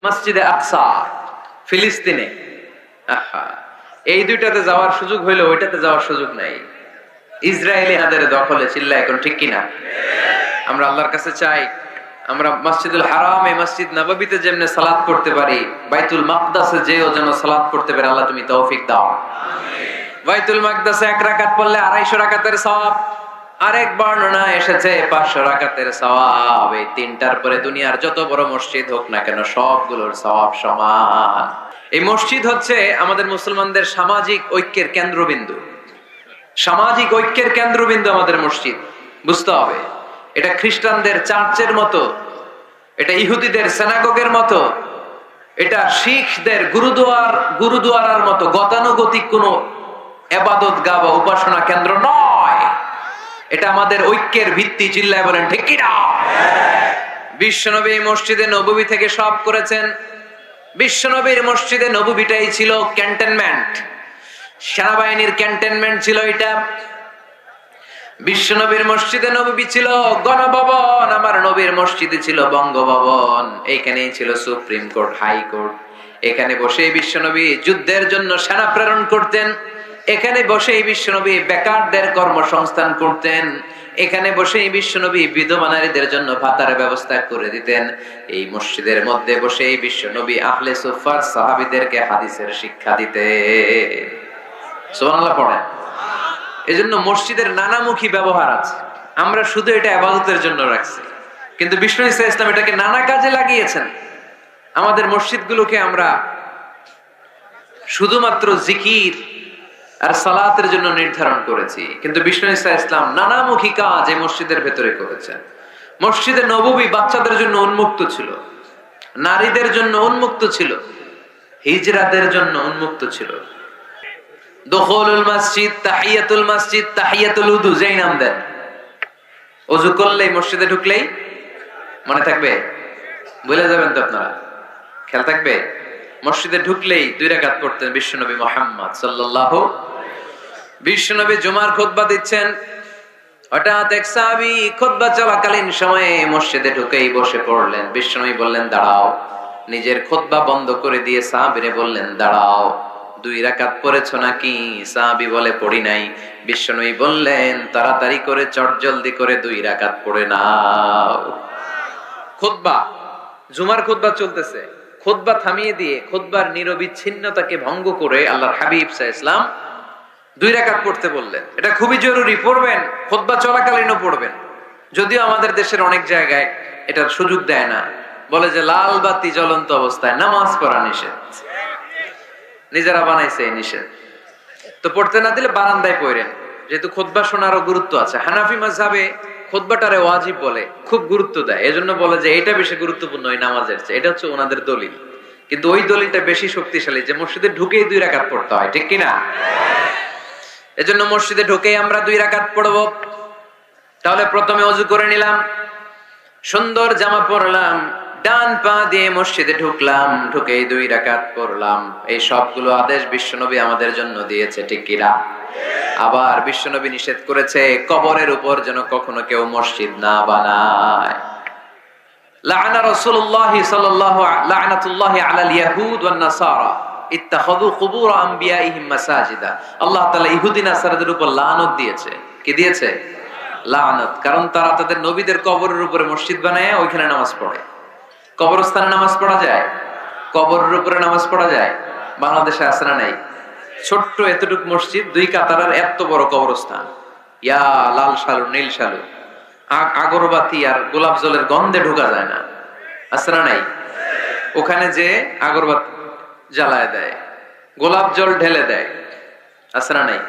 মসজিদে আকসা ফিলিস্তিনে, এই দুইটাতে যাওয়ার সুযোগ হইলো ওইটাতে যাওয়ার সুযোগ নাই। ইসরায়েলি হাতের দখলে, চিল্লা এখন ঠিক কিনা? আমরা আল্লাহর কাছে চাই আমরা মসজিদুল হারাম এই মসজিদ নববীতে যেমনে সালাত করতে পারি, বাইতুল মাকদাসে যেও যেন সালাত করতে পারে। আল্লাহ তুমি তৌফিক দাও। বাইতুল মাকদাসে 1 রাকাত পড়লে 250 রাকাতের সওয়াব, আরেক বর্ণনা এসেছে 500 রাকাতের সওয়াব। এই তিনটার পরে দুনিয়ার যত বড় মসজিদ হোক না কেন সবগুলোর সওয়াব সমান। এই মসজিদ হচ্ছে আমাদের মুসলমানদের সামাজিক ঐক্যের কেন্দ্রবিন্দু। সামাজিক ঐক্যের কেন্দ্রবিন্দু আমাদের মসজিদ, বুঝতে হবে। এটা খ্রিস্টানদের চার্চের মতো, এটা ইহুদিদের সিনাগগের মতো, এটা শিখদের গুরুদুয়ারার মতো গতানুগতিক কোনো ইবাদত গাহ বা উপাসনা কেন্দ্র নয়। এটা আমাদের ঐক্যের ভিত্তি। চিল্লায় বলেন ঠিক কি না? বিশ্বনবী মসজিদে নববী থেকে সব করেছেন। বিশ্বনবীর মসজিদে নববীটাই ছিল ক্যান্টনমেন্ট, সেনাবাহিনীর ক্যান্টনমেন্ট ছিল এটা। বিশ্বনবীর মসজিদে নববী ছিল গণভবন, আমার নবীর মসজিদে ছিল বঙ্গভবন। এইখানেই ছিল সুপ্রিম কোর্ট, হাই কোর্ট। এখানে বসেই বিশ্বনবী যুদ্ধের জন্য সেনা প্রেরণ করতেন। এখানে বসেই বিশ্বনবী বেকারদের কর্মসংস্থান করতেন। এখানে বসেই বিশ্বনবী বিধবা নারীদের জন্য ভাতার ব্যবস্থা করে দিতেন। এই মসজিদের মধ্যে বসেই বিশ্বনবী আহলে সুফার সাহাবীদেরকে হাদিসের শিক্ষা দিতেন। সুবহানাল্লাহ পড়েন। এজন্য মসজিদের নানামুখী ব্যবহার আছে। আমরা শুধু এটা ইবাদতের জন্য রাখছি, কিন্তু বিষ্ণু ঈসা ইসলাম এটাকে নানা কাজে লাগিয়েছেন। আমাদের মসজিদগুলোকে আমরা শুধুমাত্র জিকির আর সালাতের জন্য নির্ধারণ করেছি, কিন্তু বিষ্ণু ঈসা ইসলাম নানামুখী কাজ এই মসজিদের ভেতরে করেছেন। মসজিদে নববী বাচ্চাদের জন্য উন্মুক্ত ছিল, নারীদের জন্য উন্মুক্ত ছিল, হিজরাদের জন্য উন্মুক্ত ছিল। দুখুলুল মসজিদ, তাহিয়াতুল মসজিদ, তাহিয়াতুল উযু যেই নাম দেন। ওযু করলেই মসজিদে ঢুকলেই মনে থাকবে? ভুলে যাবেন তো আপনারা? খেয়াল থাকবে? মসজিদে ঢুকলেই 2 রাকাত পড়তেন বিশ্বনবী মুহাম্মদ সাল্লাল্লাহু। বিশ্বনবী জুমার খুতবা দিচ্ছেন, হঠাৎ এক সাহাবী খুতবা চলাকালীন সময়ে মসজিদে ঢুকেই বসে পড়লেন। বিশ্বনবী বললেন দাঁড়াও। নিজের খুতবা বন্ধ করে দিয়ে সাহাবীরে বললেন দাঁড়াও, 2 রাকাত পড়েছো নাকি? সাহাবী বলে পড়ি নাই। বিশ্বনবী বললেন তাড়াতাড়ি করে চটজলদি করে 2 রাকাত পড়ে নাও। খুতবা, জুমার খুতবা চলতেছে, খুতবা থামিয়ে দিয়ে খুতবার নিরবিচ্ছিন্নতাকে ভঙ্গ করে আল্লাহর হাবিব সাল্লাল্লাহু আলাইহি ওয়াসাল্লাম 2 রাকাত পড়তে বললেন। এটা খুবই জরুরি, পড়বেন, খুতবা চলাকালীনও পড়বেন। যদিও আমাদের দেশের অনেক জায়গায় এটার সুযোগ দেয় না, বলে যে লাল বাতি জ্বলন্ত অবস্থায় নামাজ পড়া নিষেধ। নিজেরা বানাইছে এই নিষেধ, তো পড়তে না দিলে বারান্দায় পড়েন, যেহেতু খুতবা শোনারও গুরুত্ব আছে। হানাফি মাযহাবে খুতবাটারে ওয়াজিব বলে, খুব গুরুত্ব দেয়। এজন্য বলে যে এটা বেশি গুরুত্বপূর্ণ ওই নামাজের চেয়ে। এটা হচ্ছে ওনাদের দলিল, কিন্তু ওই দলিলটা বেশি শক্তিশালী যে মসজিদে ঢুকেই 2 রাকাত পড়তে হয়, ঠিক কিনা? এজন্য মসজিদে ঢুকেই আমরা 2 রাকাত পড়বো। তাহলে প্রথমে ওযু করে নিলাম, সুন্দর জামা পরলাম, ডান পা দিয়ে মসজিদে ঢুকলাম, ঢুকেই 2 রাকাত পড়লাম। এই সবগুলো আদেশ বিশ্বনবী আমাদের জন্য দিয়েছে, ঠিক কিনা? আবার বিশ্বনবী নিষেধ করেছে কবরের উপর যেন কখনো কেউ মসজিদ না বানায়। লাআনা রাসূলুল্লাহ সাল্লাল্লাহু লাআনাতুল্লাহি আলাল ইয়াহুদ ওয়ান নাসারা ইত্তাখাযু কুবুর আমবিয়াইহিম মাসাজিদা। আল্লাহ তাআলা ইহুদি নাসারাদের উপর লানত দিয়েছে। কি দিয়েছে? লানত। কারণ তারা তাদের নবীদের কবরের উপরে মসজিদ বানায় ওইখানে নামাজ পড়ে। কবরস্থানে নামাজ পড়া যায়? কবরের উপরে নামাজ পড়া যায়? বাংলাদেশে আছে না নাই? ছোট্ট এতটুক মসজিদ, 2 কাতারের এত বড় কবরস্থান। ইয়া লাল শালু, নীল শালু, আগরবাতি আর গোলাপ জলের গন্ধে ঢোকা যায় না, আছে না নাই? ওখানে যে আগরবাতি জ্বালায় দেয়, গোলাপ জল ঢেলে দেয়, আছে না নাই?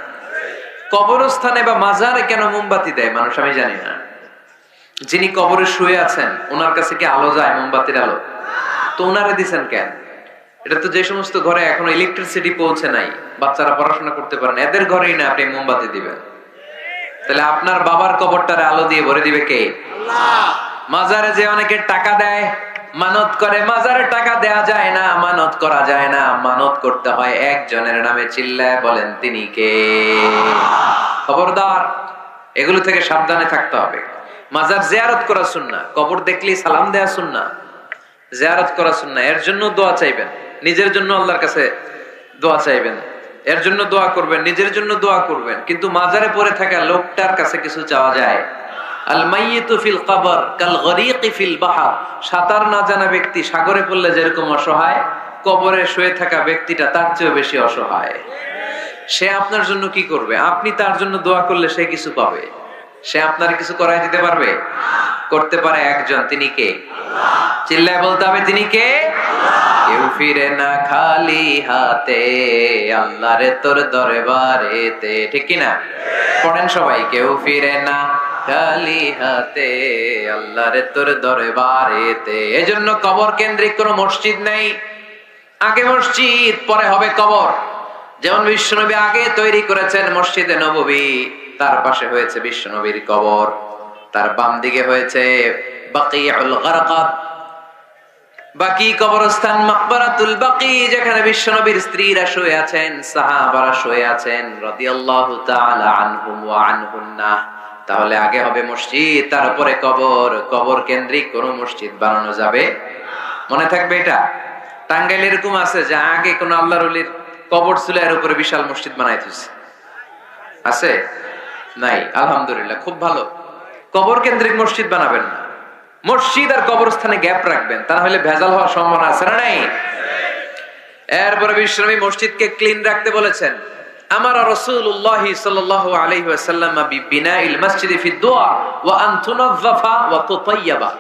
কবরস্থানে বা মাজারে কেন মোমবাতি দেয় মানুষ আমি জানি না। যিনি কবরে শুয়ে আছেন ওনার কাছে কি আলো যায়? মোমবাতির আলো তো ওনারে দিছেন কেন? এটা তো যে সমস্ত ঘরে এখনো ইলেকট্রিসিটি পৌঁছে নাই, বাচ্চারা পড়াশোনা করতে পারে না, এদের ঘরেই না আপনি মোমবাতি দিবেন। তাহলে আপনার বাবার কবরটারে আলো দিয়ে ভরে দিবে কে? আল্লাহ। মাজারে যে অনেকে টাকা দেয়, মানত করে, মাজারে টাকা দেয়া যায় না, মানত করা যায় না, মানত করতে হয় একজনের নামে। চিল্লায় বলেন তিনি কে? খবরদার, এগুলো থেকে সাবধানে থাকতে হবে। মাজার জিয়ারত করা সুন্নাহ, কবর দেখলেই সালাম দেয়া সুন্নাহ। জিয়ারত করা সুন্নাহ, এর জন্য দোয়া চাইবেন, নিজের জন্য আল্লাহর কাছে দোয়া চাইবেন, এর জন্য দোয়া করবেন, নিজের জন্য দোয়া করবেন। কিন্তু মাজারে পড়ে থাকা লোকটার কাছে কিছু চাওয়া যায়? আল মাইয়িতু ফিল কবর কাল গরীকি ফিল বাহর, সাঁতার না জানা ব্যক্তি সাগরে পড়লে যেরকম অসহায়, কবরে শুয়ে থাকা ব্যক্তিটা তার চেয়েও বেশি অসহায়। সে আপনার জন্য কি করবে? আপনি তার জন্য দোয়া করলে সে কিছু পাবে? সে আপনার কিছু করাই দিতে পারবে? করতে পারে একজন, তিনি কে? চিল্লায় বলতে হবে, তিনি কে? কেউ ফিরে না খালি হাতে, আল্লাহরে তোর দরবারেতে, ঠিক কিনা? পড়েন সবাই, কেউ ফিরে না খালি হাতে, আল্লাহরে তোর দরবারেতে। এজন্য কবর কেন্দ্রিক কোনো মসজিদ নেই। আগে মসজিদ, পরে হবে কবর। যেমন বিশ্বনবী আগে তৈরি করেছেন মসজিদে নববী, তার পাশে হয়েছে বিশ্বনবীর কবর, তার বাম দিকে হয়েছে বাকিউল গারকাদ, বাকি কবরস্থান, মাকবারাতুল বাকি, যেখানে বিশ্বনবীর স্ত্রীরা শুয়ে আছেন, সাহাবারা শুয়ে আছেন রাদিয়াল্লাহু তাআলা আনহুম ওয়া আনহুন্নাহ। তাহলে আগে হবে মসজিদ, তারপরে কবর। কবর কেন্দ্রিক কোন মসজিদ বানানো যাবে? মনে থাকবে এটা। টাঙ্গাইলে এরকম আছে যে আগে কোন আল্লাহর ওলির কবর ছিল, এর উপরে বিশাল মসজিদ বানাই দিয়েছে, আছে? নাই? আলহামদুলিল্লাহ, খুব ভালো। কবর কেন্দ্রিক মসজিদ বানাবেন না, মসজিদ আর কবরস্থানে গ্যাপ রাখবেন, তা হলে ভেজাল হওয়ার সম্ভাবনা আছে না নাই? এরপরে বিশ্বনবী মসজিদকে ক্লিন রাখতে বলেছেন। আমার রাসূলুল্লাহ সাল্লাল্লাহু আলাইহি ওয়াসাল্লাম বিবিনাইল মসজিদি ফি দুআ ওয়া আন তুনাযযাফা ওয়া তুতায়্যাবা।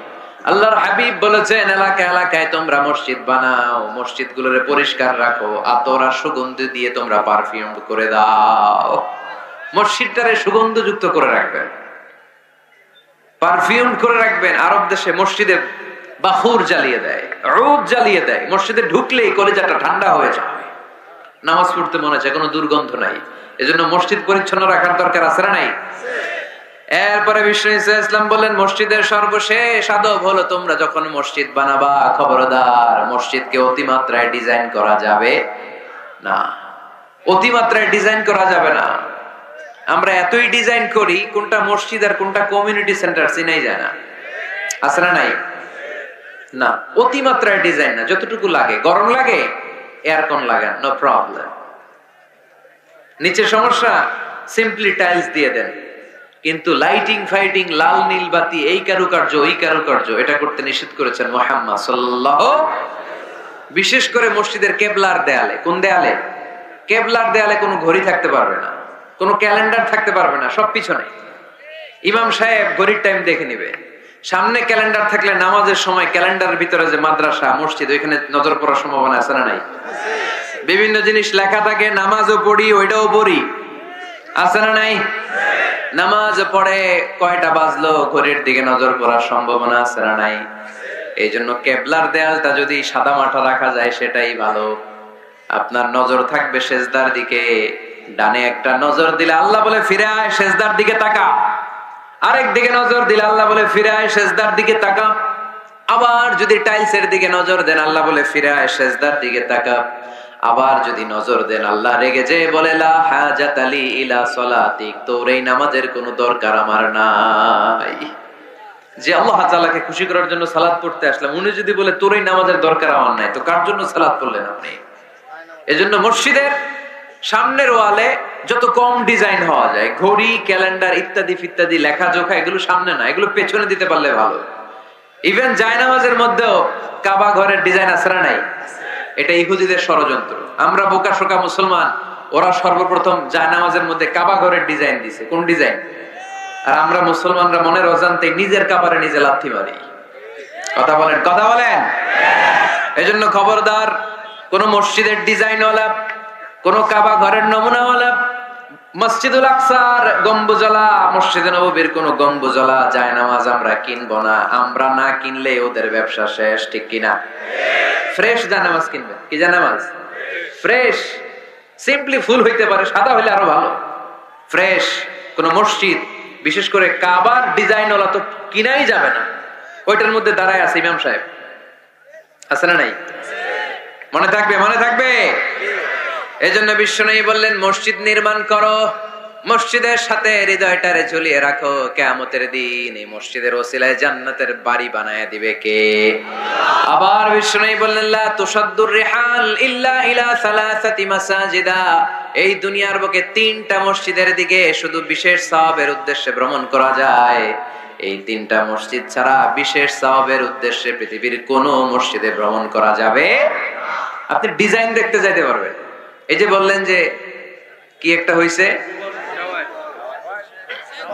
আল্লাহর হাবিব বলেছেন, এলাকা এলাকায় তোমরা মসজিদ বানাও, মসজিদগুলোরে পরিষ্কার রাখো, আতর আর সুগন্ধি দিয়ে তোমরা পারফিউম করে দাও, মসজিদটারে সুগন্ধযুক্ত করে রাখবেন, পারফিউম করে রাখবেন। আরব দেশে মসজিদে বাখুর জ্বালিয়ে দেয়, উদ জ্বালিয়ে দেয়, মসজিদে ঢুকলেই কলিজাটা ঠান্ডা হয়ে যায়, নামাজ পড়তে মনে চায়, কোনো দুর্গন্ধ নাই। এজন্য মসজিদ পরিচ্ছন্ন রাখার দরকার আছে না নাই? এরপরে বিষ্ণু ইসলাম বললেন, মসজিদের সর্বশেষ আদব হলো তোমরা যখন মসজিদ বানাবা, খবরদার মসজিদকে অতিমাত্রায় ডিজাইন করা যাবে না। অতিমাত্রায় ডিজাইন করা যাবে না। আমরা এতই ডিজাইন করি, কোনটা মসজিদ আর কোনটা কমিউনিটি সেন্টার চিনাই যায় না, আছে না নাই? না, অতিমাত্রায় ডিজাইন না, যতটুকু লাগে। গরম লাগে, এয়ারকন লাগান, নো প্রবলেম। নিচে সমস্যা, সিম্পলি টাইলস দিয়ে দেন। কিন্তু লাইটিং ফাইটিং, লাল নীল বাতি, এই কারুকার্য ওই কারুকার্য, এটা করতে নিষেধ করেছেন মুহাম্মদ সাল্লাল্লাহু। বিশেষ করে মসজিদের কেবলার দেয়ালে। কোন দেয়ালে? কেবলার দেয়ালে কোনো ঘড়ি থাকতে পারবে না, কোনো ক্যালেন্ডার থাকতে পারবে না, সব পিছনে। ইমাম সাহেব ঘড়ির টাইম দেখে নিবে। সামনে ক্যালেন্ডার থাকলে নামাজের সময় ক্যালেন্ডারের ভিতরে যে মাদ্রাসা মসজিদ, ওইখানে নজর পড়ার সম্ভাবনা আছে না নাই? বিভিন্ন জিনিস লেখা থাকে, নামাজও পড়ি, ওইটাও পড়ি, আছে না নাই? নামাজ পড়ে কয়টা বাজলো, ঘড়ির দিকে নজর পড়ার সম্ভাবনা আছে না নাই? এই জন্য কেবলার দেয়ালটা যদি সাদা মাঠা রাখা যায় সেটাই ভালো। আপনার নজর থাকবে সেজদার দিকে। ডানে একটা নজর দিলে আল্লাহ বলে ফিরে আয়, সেজদার দিকে তাকা। আরেক দিকে নজর দিলে আল্লাহ বলে ফিরে আয়, সেজদার দিকে তাকা। আবার যদি টাইলসের দিকে নজর দেন, আল্লাহ বলে ফিরে আয়, সেজদার দিকে তাকা। আবার যদি নজর দেন, আল্লাহ রেগে যে বলে লা হাজাত আলী ইলা সলাতিক, তোর এই নামাজের কোনো দরকার আমার নাই। যে আল্লাহ তাআলাকে খুশি করার জন্য সালাত পড়তে আসলাম, উনি যদি বলে তোর এই নামাজের দরকার আমার নাই, তো কার জন্য সালাত পড়লেন আপনি? এজন্য মসজিদের সামনের ওয়ালে যত কম ডিজাইন হওয়া যায়, ঘড়ি, ক্যালেন্ডার ইত্যাদি ইত্যাদি, লেখা জোখা, এগুলো সামনে না, এগুলো পেছনে দিতে পারলে ভালো। ইভেন জায়নামাজের মধ্যেও কাবা ঘরের ডিজাইন আছে না নাই? এটা ইহুদিদের ষড়যন্ত্র। আমরা বোকা শোকা মুসলমান, ওরা সর্বপ্রথম জায়নামাজের মধ্যে কাবা ঘরের ডিজাইন দিছে। কোন ডিজাইন? আর আমরা মুসলমানরা মনের অজান্তে নিজের কাবারে নিজে লাথি মারি। কথা বলেন, কথা বলেন। এজন্য খবরদার, কোন মসজিদের ডিজাইনওয়ালা, কোন কাবা ঘরের নমুনাওয়ালা, মসজিদুল আকসার গম্বুজলা, মসজিদে নববীর কোন গম্বুজলা জায়নামাজ আমরা কিনবো না। আমরা না কিনলে ওদের ব্যবসা শেষ, ঠিক কিনা? ফ্রেশ জায়নামাজ কিনবেন। কি জায়নামাজ? ফ্রেশ। সিম্পলি ফুল হইতে পারে, সাদা হইলে আরো ভালো। ফ্রেশ কোন মসজিদ, বিশেষ করে কাবার ডিজাইনওয়ালা তো কিনাই যাবে না। ওইটার মধ্যে দাঁড়ায় আছে ইমাম সাহেব, আছে না নাই? মনে থাকবে, মনে থাকবে। এই জন্য বিশ্বনবী বললেন, মসজিদ নির্মাণ করো, মসজিদের সাথে হৃদয়টারে ঝুলিয়ে রাখো, কিয়ামতের দিন এই মসজিদের ওসিলায় জান্নাতের বাড়ি বানায় দিবে কে? আবার বিষ্ণু বললেন, লা তুসাদ্দুর রিহাল ইল্লা ইলা সালাসাতি মাসাজিদা, এই দুনিয়ার বুকে তিনটা মসজিদের দিকে শুধু বিশেষ সওয়াবের উদ্দেশ্যে ভ্রমণ করা যায়। এই তিনটা মসজিদ ছাড়া বিশেষ সওয়াবের উদ্দেশ্যে পৃথিবীর কোনো মসজিদে ভ্রমণ করা যাবে। আপনি ডিজাইন দেখতে যাইতে পারবেন। এই যে বললেন যে কি একটা হইছে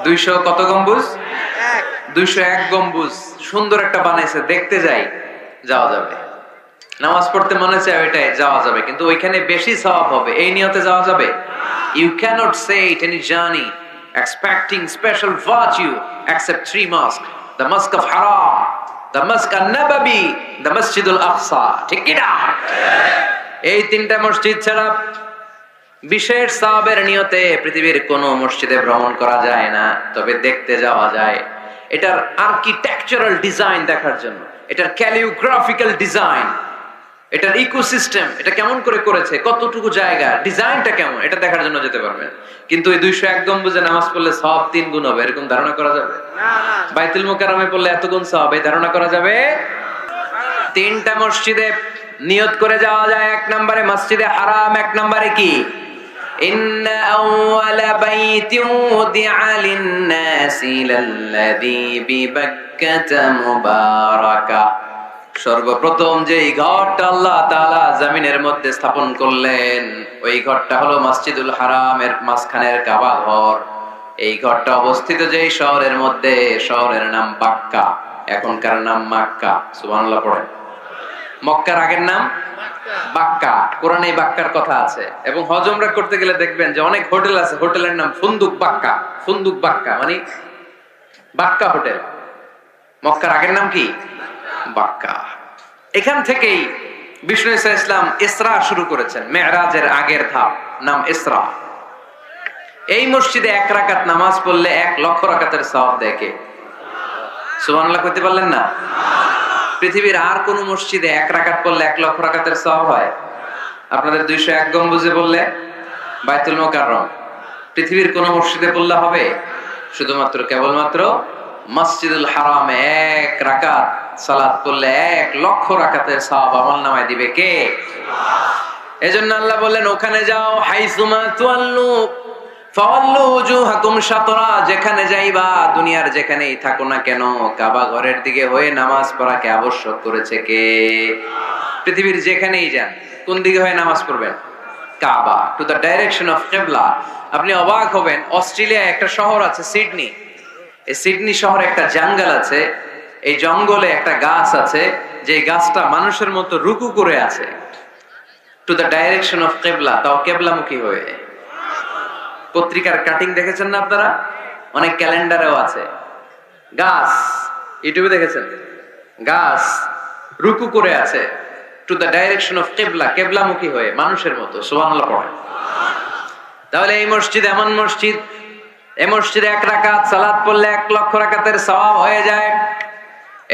200 কত গম্বুজ, 201 গম্বুজ, সুন্দর একটা বানাইছে, দেখতে যাই, যাওয়া যাবে। নামাজ পড়তে মনে চায় ওইটাই যাওয়া যাবে, কিন্তু ওইখানে বেশি সওয়াব হবে এই নিয়তে যাওয়া যাবে? You cannot say it any journey expecting special virtue except 3 mosques, the mosque of Haram, the mosque an-Nabawi, the Masjid al-Aqsa, ঠিক কি না? এই তিনটা মসজিদ ছাড়া বিশেষ সওয়াবের নিয়তে পৃথিবীর কোন মসজিদে ভ্রমণ করা যায় না, তবে দেখতে যাওয়া যায়। এটার আর্কিটেকচারাল ডিজাইন দেখার জন্য, এটার ক্যালিওগ্রাফিক্যাল ডিজাইন, এটার ইকোসিস্টেম, এটা কেমন করে করেছে, কতটুকু জায়গা, ডিজাইনটা কেমন, এটা দেখার জন্য যেতে পারবেন। কিন্তু এই 201 গম্বুজে নামাজ পড়লে সওয়াব 3 গুণ হবে, এরকম ধারণা করা যাবে? বাইতুল মুকাররমে পড়লে এত গুণ সওয়াব, এই ধারণা করা যাবে? তিনটা মসজিদে নিয়ত করে যাওয়া যায়। 1 নম্বরে মসজিদে হারাম, 1 নম্বরে কি? إن أول بيت وضع للناس للذي ببكة مباركة, সর্বপ্রথম যে ঘরটা আল্লাহ তাআলা জমিনের মধ্যে স্থাপন করলেন ওই ঘরটা হলো মসজিদুল হারামের মাঝখানের কাবা ঘর। এই ঘরটা অবস্থিত যেই শহরের মধ্যে, শহরের নাম বাক্কা, এখনকার নাম মক্কা। সুবহানাল্লাহ পড়েন। মক্কার আগের নাম বাক্কা, কোরআনে বাক্কার কথা আছে। এবং হজ উমরা করতে গেলে দেখবেন যে অনেক হোটেল আছে, হোটেলের নাম ফুন্দুক বাক্কা। ফুন্দুক বাক্কা মানে বাক্কা হোটেল। মক্কার আগের নাম কি? বাক্কা। এখান থেকেই বিষ্ণু ঈসা ইসলাম ইসরা শুরু করেছেন, মেরাজের আগের ধাপ, নাম ইসরা। এই মসজিদে 1 রাকাত নামাজ পড়লে 1 লক্ষ রাকাতের সওয়াব দেয় কে? সুবহানাল্লাহ কইতে পারলেন না? পৃথিবীর আর কোন মসজিদে 1 রাকাত পড়লে 1 লক্ষ রাকাতের সওয়াব হয়? আপনাদের 201 গম্বুজে বললে, বাইতুল মুকাররম, পৃথিবীর কোন মসজিদে পড়লে হবে? শুধুমাত্র কেবলমাত্র মসজিদুল হারামে 1 রাকাত সালাত পড়লে 1 লক্ষ রাকাতের সওয়াব আমলনামায় দিবে কে? এজন্য আল্লাহ বললেন, ওখানে যাও, হাইসুমা তুয়াল্লু ফাওয়াল্লু ওজুহাকুম শাতরা, যেখানে যাইবা, দুনিয়ার যেখানেই থাকো না কেন, কাবা ঘরের দিকে হয়ে নামাজ পড়াকে আবশ্যক করেছে কে? পৃথিবীর যেখানেই যান, কোন দিকে হয়ে নামাজ পড়বেন? কাবা, টু দ্য ডাইরেকশন অফ কিবলা। আপনি অবাক হবেন, অস্ট্রেলিয়ায় একটা শহর আছে সিডনি, এই সিডনি শহরে একটা জঙ্গল আছে, এই জঙ্গলে একটা গাছ আছে, যে গাছটা মানুষের মতো রুকু করে আছে, টু দ্য ডাইরেকশন অফ কিবলা, তাও কিবলামুখী হয়ে। পত্রিকার কাটিং দেখেছেন না আপনারা? অনেক ক্যালেন্ডারেও আছে। গাছ, ইউটিউবে দেখেছেন, গাছ রুকু করে আছে, টু দ্য ডাইরেকশন অফ কিবলা, কিবলামুখী হয়ে, মানুষের মতো। সুবহানাল্লাহ পড়ে। তাহলে এই মসজিদ এমন মসজিদ, এই মসজিদে 1 রাকাত সালাত পড়লে 1 লক্ষ রাকাতের সওয়াব হয়ে যায়।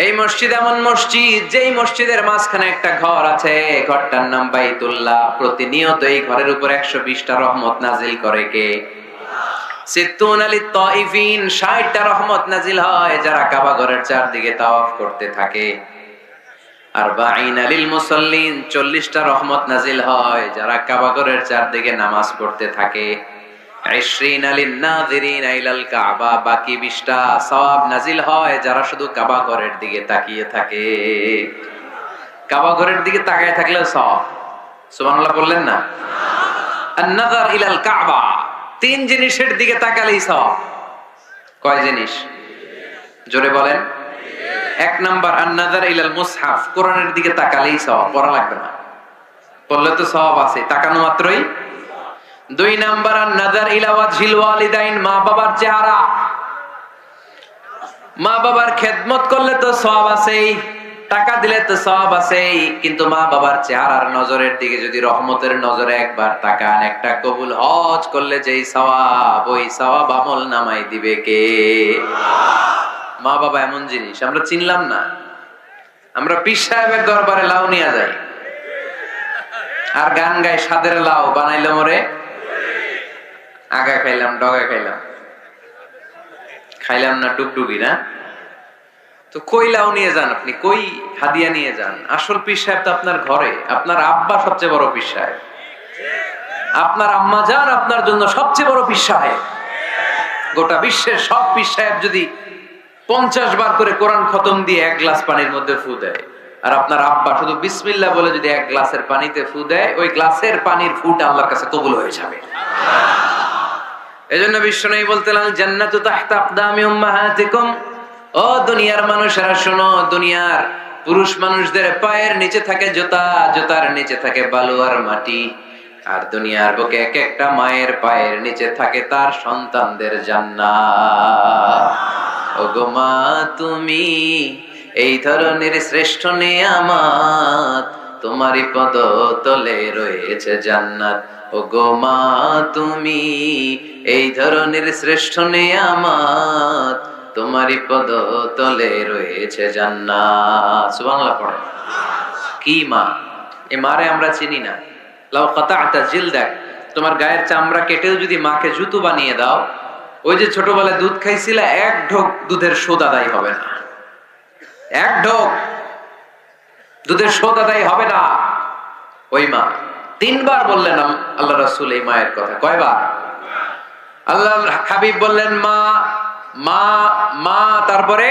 এই মসজিদ এমন মসজিদ, যেই মসজিদের মাঝখানে একটা ঘর আছে, ঘরটার নাম বাইতুল্লাহ। প্রতিনিয়ত এই ঘরের উপর 120টা রহমত নাজিল করে কে? সিত্তুনা লিত-তাইফিন, 60টা রহমত নাজিল হয় যারা কাবা ঘরের চারদিকে তাওয়াফ করতে থাকে। আরবাঈনা লিল মুসাল্লিন, 40টা রহমত নাজিল হয় যারা কাবা ঘরের চারদিকে নামাজ পড়তে থাকে। 20 লিন-নাযিরিনা ইলাল কাবা, বাকি 20টা সওয়াব নাজিল হয় যারা শুধু কাবা ঘরের দিকে তাকিয়ে থাকে। কাবা ঘরের দিকে তাকিয়ে থাকলে সওয়াব। সুবহানাল্লাহ বললেন না? আন-নাযার ইলাল কাবা, 3 জিনিসের দিকে তাকালেই সওয়াব। কয় জিনিস? জোরে বলেন। 1 নাম্বার আন-নাযার ইলাল মুসহাফ, কোরআনের দিকে তাকালেই সওয়াব, পড়া লাগবে না, পড়লে তো সওয়াব আছে, তাকানো মাত্রই। 2 নাম্বার আন-নাযার ইলা ওয়াজহিল ওয়ালিদাইন, মা বাবার চেহারা, মা বাবার খেদমত করলে তো সওয়াব আছেই, টাকা দিলে তো সওয়াব আছেই, কিন্তু মা বাবার চেহারার নজরের দিকে যদি রহমতের নজরে একবার তাকান, একটা কবুল হজ করলে যেই সওয়াব, ওই সওয়াব আমল নামাই দিবে কে? মা বাবা এমন জিনিস আমরা চিনলাম না। আমরা পীর সাহেবের দরবারে লাউ নিয়ে যাই আর গান গাই, সাদের লাউ বানাইলে মরে। আগা খাইলাম, ডগা খাইলাম, খাইলাম না ডুগডুগি না। তো কই লাউ নিয়ে যান আপনি, কই হাদিয়া নিয়ে যান? আসল পীর সাহেব তো আপনার ঘরে। আপনার আব্বা সবচেয়ে বড় পীর সাহেব, আপনার আম্মা জান আপনার জন্য সবচেয়ে বড় পীর সাহেব। গোটা বিশ্বের সব পীর সাহেব যদি 50 বার করে কোরআন খতম দিয়ে এক গ্লাস পানির মধ্যে ফু দেয়, আর আপনার আব্বা শুধু বিসমিল্লাহ বলে যদি এক গ্লাসের পানিতে ফু দেয়, ওই গ্লাসের পানির ফুটা আল্লাহর কাছে কবুল হয়ে যাবে। এজন্য বিশ্বনবী বলতেন, জান্নাতু তাহতা আকদামি উম্মাহাতিকুম। ও দুনিয়ার মানুষেরা শোনো, দুনিয়ার পুরুষ মানুষদের পায়ের নিচে থাকে জুতা, জুতার নিচে থাকে বালু আর মাটি। আর দুনিয়ার বুকে এক একটা মায়ের পায়ের নিচে থাকে তার সন্তানদের জান্নাত। ওগো মা তুমি এই ধরনের শ্রেষ্ঠ নিয়ামত, তোমারই পদ তলে রয়েছে জান্নাত। ওগো মা তুমি এই ধরনের শ্রেষ্ঠ নিয়ামত, তোমারই পদ তলে রয়েছে জান্নাত। সুবহানাল্লাহ পড়ে। কি মা? এই মারে আমরা চিনি না। লাউ কাতা'তা জিলদাক, তোমার গায়ের চামড়া কেটেও যদি মাকে জুতো বানিয়ে দাও, ওই যে ছোটবেলায় দুধ খাইছিলা, এক ঢোক দুধের শোধ আদায় হবে না। এক ঢোক দুধের শোধ আদায় হবে না। ওই মা 3 বার বললেন আল্লাহ রাসূল এই মায়ের কথা। কয়বার? আল্লাহর হাবিব বললেন মা মা মা, তারপরে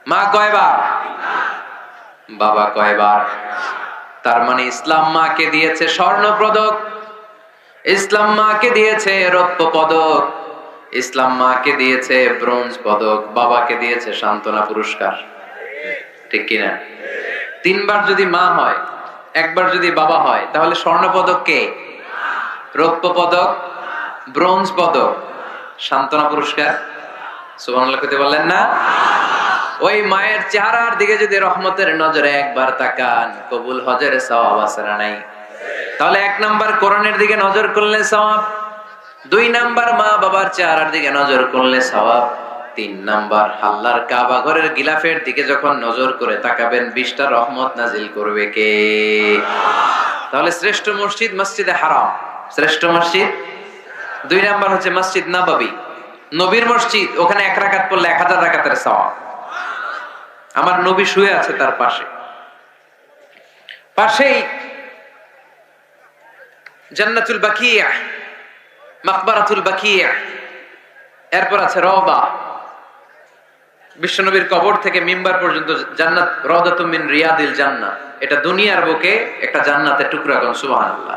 মা কয়বার? বাবা কয়বার? তার মানে ইসলাম মাকে দিয়েছে স্বর্ণ পদক, ইসলাম মাকে দিয়েছে রৌপ্য পদক, ইসলাম মাকে দিয়েছে ব্রোঞ্জ পদক, বাবাকে দিয়েছে সান্ত্বনা পুরস্কার। ঠিক কিনা? 3 বার যদি মা হয়, একবার যদি বাবা হয়, তাহলে স্বর্ণ পদক কে? রৌপ্য পদক, ব্রোঞ্জ পদক, সান্ত্বনা পুরস্কার। সুবহানাল্লাহ কইতে বললেন না? ওই মায়ের চেহারার দিকে যদি রহমতের নজরে একবার তাকান, কবুল হজের সওয়াব আছে না নাই? তাহলে 1 নাম্বার কোরআনের দিকে নজর করলে সওয়াব, 2 নাম্বার মা বাবার চেহারার দিকে নজর করলে সওয়াব, 3 নাম্বার আল্লাহর কাবা ঘরের গিলাফের দিকে যখন নজর করে তাকাবেন, 20টা রহমত নাজিল করবে কে? তাহলে শ্রেষ্ঠ মসজিদ মসজিদে হারাম, শ্রেষ্ঠ মসজিদ। 2 নাম্বার হচ্ছে মসজিদ নববী, নবীর মসজিদ। ওখানে 1 রাকাত পড়লে 1000 রাকাতের সওয়াব। আমার নবী শুয়ে আছে তার পাশে, পাশেই জান্নাতুল বাকিয়া, মাকবারাতুল বাকিয়া, এরপর আছে রওদা। বিশ্বনবীর কবর থেকে মিম্বার পর্যন্ত জান্নাত, রওদাতুম মিন রিয়াদিল জান্নাহ। এটা দুনিয়ার বুকে একটা জান্নাতের টুকরা। কোন সুবহানাল্লাহ।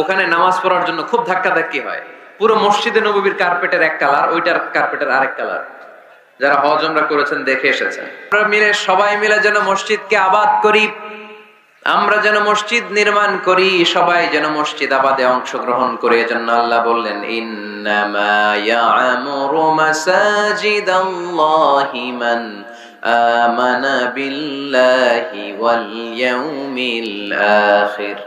ওখানে নামাজ পড়ার জন্য খুব ধাক্কাধাক্কি হয়। পুরো মসজিদে নববীর কার্পেটের এক কালার, ওইটার কার্পেটের আরেক কালার। যারা হজ উমরা করেছেন দেখে এসেছেন। আমরা মিলে, সবাই মিলে যেন মসজিদকে আবাদ করি, আমরা যেন মসজিদ নির্মাণ করি, সবাই যেন মসজিদ আবাদে অংশগ্রহণ করে। এজন্য আল্লাহ বললেন, ইন্নামা ইয়া'মুরু মাসাজিদাল্লাহি মান আমানা বিল্লাহি ওয়াল ইয়াউমিল আখির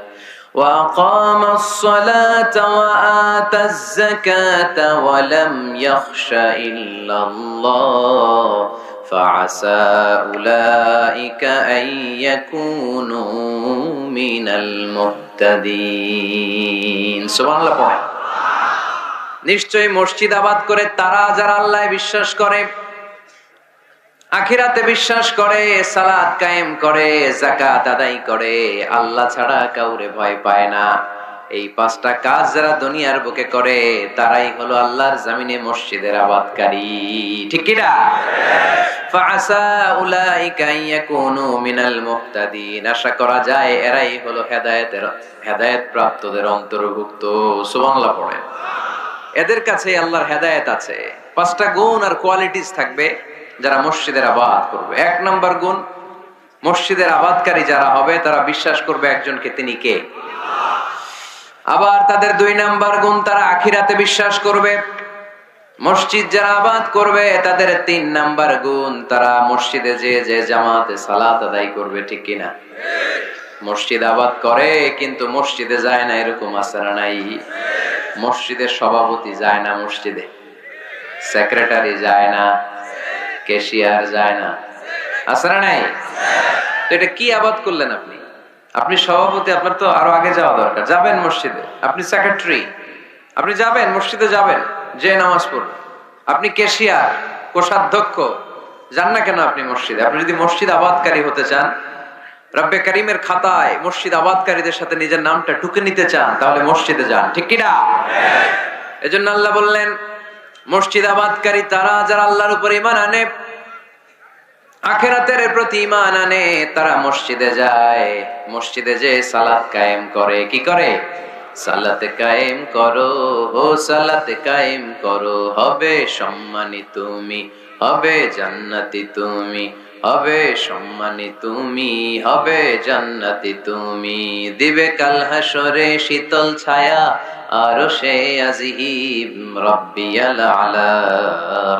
وأقام الصلاة وآتى الزكاة ولم يخش إلا الله فعسى أولئك أن يكونوا من المهتدين سبحان الله। নিশ্চয় মসজিদ আবাদ করে তারা যারা আল্লাহ বিশ্বাস করে, আখিরাতে বিশ্বাস করে, সালাত কায়েম করে, যাকাত আদায় করে, আল্লাহ ছাড়া কাউরে ভয় পায় না। এই 5টা কাজ যারা দুনিয়ার বুকে করে, তারাই হলো আল্লাহর জমিনে মসজিদের আবাদকারী। ঠিক কি না? ফাআসা উলাইকা ইয়াকুনু মিনাল মুহতাদিন। আশা করা যায় এরাই হলো হেদায়েত প্রাপ্তদের অন্তর্ভুক্ত। সুবহানাল্লাহ পড়ে। এদের কাছে আল্লাহর হেদায়েত আছে। 5টা গুণ আর কোয়ালিটিস থাকবে যারা মসজিদের আবাদ করবে। 1 নম্বর গুণ, মসজিদের আবাদকারী যারা হবে তারা বিশ্বাস করবে একজনকে, তিনি কে? আবার তাদের 2 নম্বর গুণ, তারা আখিরাতে বিশ্বাস করবে। মসজিদ যারা আবাদ করবে তাদের 3 নম্বর গুণ, তারা মসজিদে যে জামাতে সালাত আদায় করবে। ঠিক কিনা? মসজিদ আবাদ করে কিন্তু মসজিদে যায় না, এরকম আছে না নাই? মসজিদের সভাপতি যায় না মসজিদে, সেক্রেটারি যায় না, ক্যাশিয়ার যায় না, আছে না নাই? তো এটা কি আবাদ করলেন আপনি? আপনি সভাপতি, আপনার তো আরো আগে যাওয়া দরকার। যাবেন মসজিদে, আপনি সেক্রেটারি, আপনি যাবেন মসজিদে, যাবেন, যে নামাজ পড়বেন। আপনি ক্যাশিয়ার, কোষাধ্যক্ষ, যান না কেন আপনি মসজিদে? আপনি যদি মসজিদ আবাদকারী হতে চান, রব্বে কারিমের খাতায় মসজিদ আবাদকারীদের সাথে নিজের নামটা টুকে নিতে চান, তাহলে মসজিদে যান, ঠিক কিনা? এজন্য আল্লাহ বললেন, মসজিদ আবাদকারী তারা যারা আল্লাহর উপর ঈমান আনে, আখিরাতের প্রতি ঈমান আনে, তারা মসজিদে যায়। মসজিদে যে সালাত কায়েম করে, কি করে? সালাতে কায়েম করো, ও সালাতে কায়েম করো, হবে সম্মানী তুমি, হবে জান্নাতি তুমি, হবে সম্মানী তুমি, হবে জান্নাতি তুমি। দিবে কাল হাসরে শীতল ছায়া আরশে আজিম, রব্বিয়াল আলা,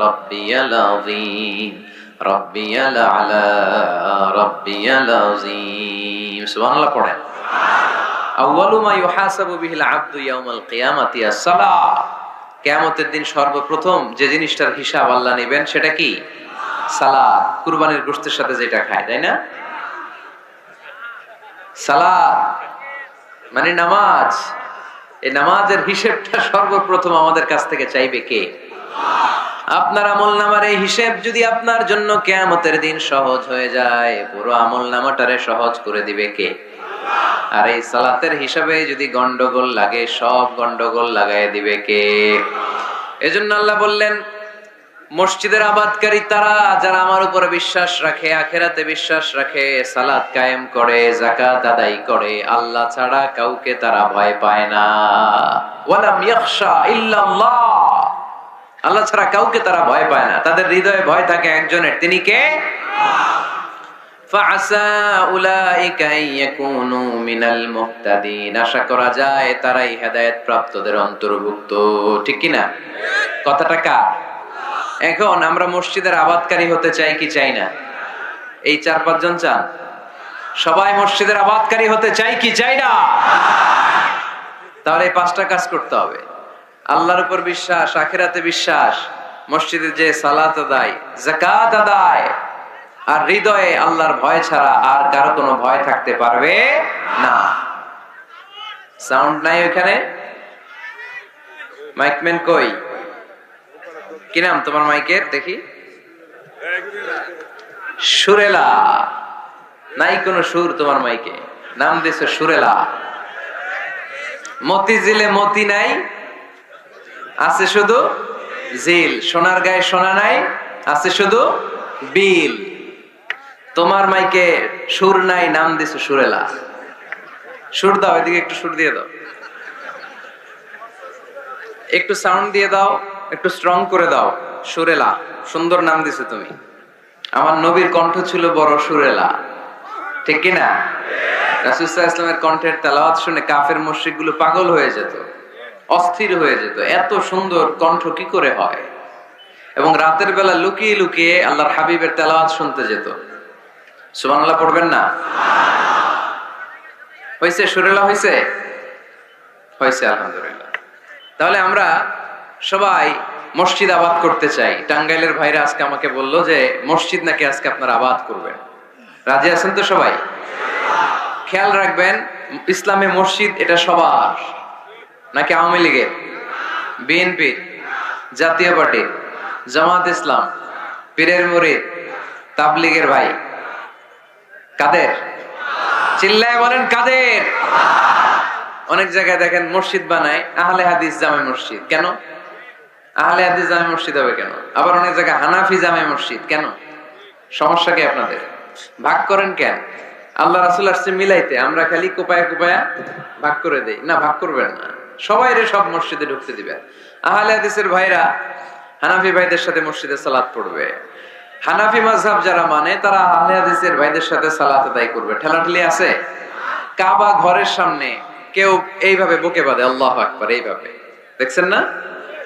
রব্বিয়াল আযীম, রব্বিয়াল আলা, রব্বিয়াল আযীম। সুবহানাল্লাহ পড়েন। আউয়ালু মা ইউহাসাবু বিহিল আবদু ইয়াউমাল কিয়ামাতি আস-সালাহ। কিয়ামতের দিন সর্বপ্রথম যে জিনিসটার হিসাব আল্লাহ নেবেন সেটা কি? সালাত। কুরবানির গোশতের সাথে যেটা খায়, তাই না? সালাত মানে নামাজ। এই নামাজের হিসাবটা সর্বপ্রথম আমাদের কাছ থেকে চাইবে কে? আপনার আমলনামার এই হিসাব যদি আপনার জন্য কিয়ামতের দিন সহজ হয়ে যায়, পুরো আমলনামাটারে সহজ করে দিবে কে? আর এই সালাতের হিসাবে যদি গন্ডগোল লাগে, সব গন্ডগোল লাগাই দিবে কে? এজন্য আল্লাহ বললেন, মসজিদের আবাদকারী তারা যারা আমার উপরে বিশ্বাস রাখে, আখিরাতে বিশ্বাস রাখে, সালাত কায়েম করে, যাকাত আদায় করে, আল্লাহ ছাড়া কাউকে তারা ভয় পায় না। ওয়ালাম ইয়াখশা ইল্লাল্লাহ, আল্লাহ ছাড়া কাউকে তারা ভয় পায় না। তাদের হৃদয়ে ভয় থাকে একজনের, তিনি কে? ফাআসা উলাইকা আইয়াকুনু মিনাল মুহতাদিন, আশা করা যায় তারাই হেদায়েত প্রাপ্তদের অন্তর্ভুক্ত, ঠিক কি না? কথাটা কার? এখন আমরা মসজিদের আবাদকারী হতে চাই কি চাই না? এই 4-5 জন চান? সবাই মসজিদের আবাদকারী হতে চাই কি চাই না? তাহলে এই 5টা কাজ করতে হবে। আল্লাহর উপর বিশ্বাস, আখিরাতে বিশ্বাস, মসজিদে যে সালাত আদায়, যাকাত আদায়, আর হৃদয়ে আল্লাহর ভয় ছাড়া আর কারো কোনো ভয় থাকতে পারবে না। সাউন্ড নাই ওখানে? মাইকম্যান কই? কি নাম তোমার মাইকের? দেখি। সুরেলা। নাই কোনো সুর তোমার মাইকে, নাম দিয়েছো সুরেলা। মতিঝিলে মতি নাই, আছে শুধু জিল। সোনার গায়ে সোনা নাই, আছে শুধু বিল। তোমার মাইকে সুর নাই, নাম দিছো সুরেলা। সুর দাও, এদিকে একটু সুর দিয়ে দাও, একটু সাউন্ড দিয়ে দাও, একটু স্ট্রং করে দাও। সুরেলা, সুন্দর নাম দিছো তুমি। আমার নবীর কণ্ঠ ছিল বড় সুরেলা, ঠিক কিনা? রাসূল সাল্লাল্লাহু আলাইহি ওয়াসাল্লামের কণ্ঠের তেলাওয়াত শুনে কাফের মুশরিক গুলো পাগল হয়ে যেত, অস্থির হয়ে যেত, এত সুন্দর কণ্ঠ কি করে হয়। এবং রাতের বেলা লুকিয়ে লুকিয়ে আল্লাহর হাবিবের তেলাওয়াত শুনতে যেত। সুবহানাল্লাহ পড়বেন না? হইছে? সুরেলা হইছে? হইছে, আলহামদুলিল্লাহ। তাহলে আমরা সবাই মসজিদ আবাদ করতে চাই। টাঙ্গাইলের ভাইরা আজকে আমাকে বলল যে মসজিদ নাকি আজকে আপনারা আবাদ করবেন। রাজি আছেন তো সবাই? খেয়াল রাখবেন, ইসলামে মসজিদ এটা সবার, নাকি আওয়ামী লীগের, বিএনপি, জাতীয় পার্টি, জামাত ইসলাম, পীরের মুরিদ, তাবলীগের ভাই? কাদের? চিল্লায় বলেন কাদের? অনেক জায়গায় দেখেন মসজিদ বানায় আহলে হাদিস জামে মসজিদ। কেন আহলে হাদিস জামে মসজিদ হবে কেন? আবার অনেক জায়গায় হানাফি জামে মসজিদ। কেন? সমস্যা কি আপনাদের? ভাগ করেন কেন? আল্লাহ রাসূল আসছে মিলাইতে, আমরা খালি কোপায়া কোপায়া ভাগ করে দেই না। ভাগ করবেন না, সবাইরে সব মসজিদে ঢুকতে দিবেন। আহলে হাদিসের ভাইরা হানাফি ভাইদের সাথে মসজিদে সালাত পড়বে। হানাফি মাযহাব যারা মানে তারা আহলে হাদিসের ভাইদের সাথে সালাত আদায় করবে। ঠেলাঠেলি আছে? কাবা ঘরের সামনে কেউ এইভাবে বুকে বাঁধে, আল্লাহু আকবার, এইভাবে দেখছেন না?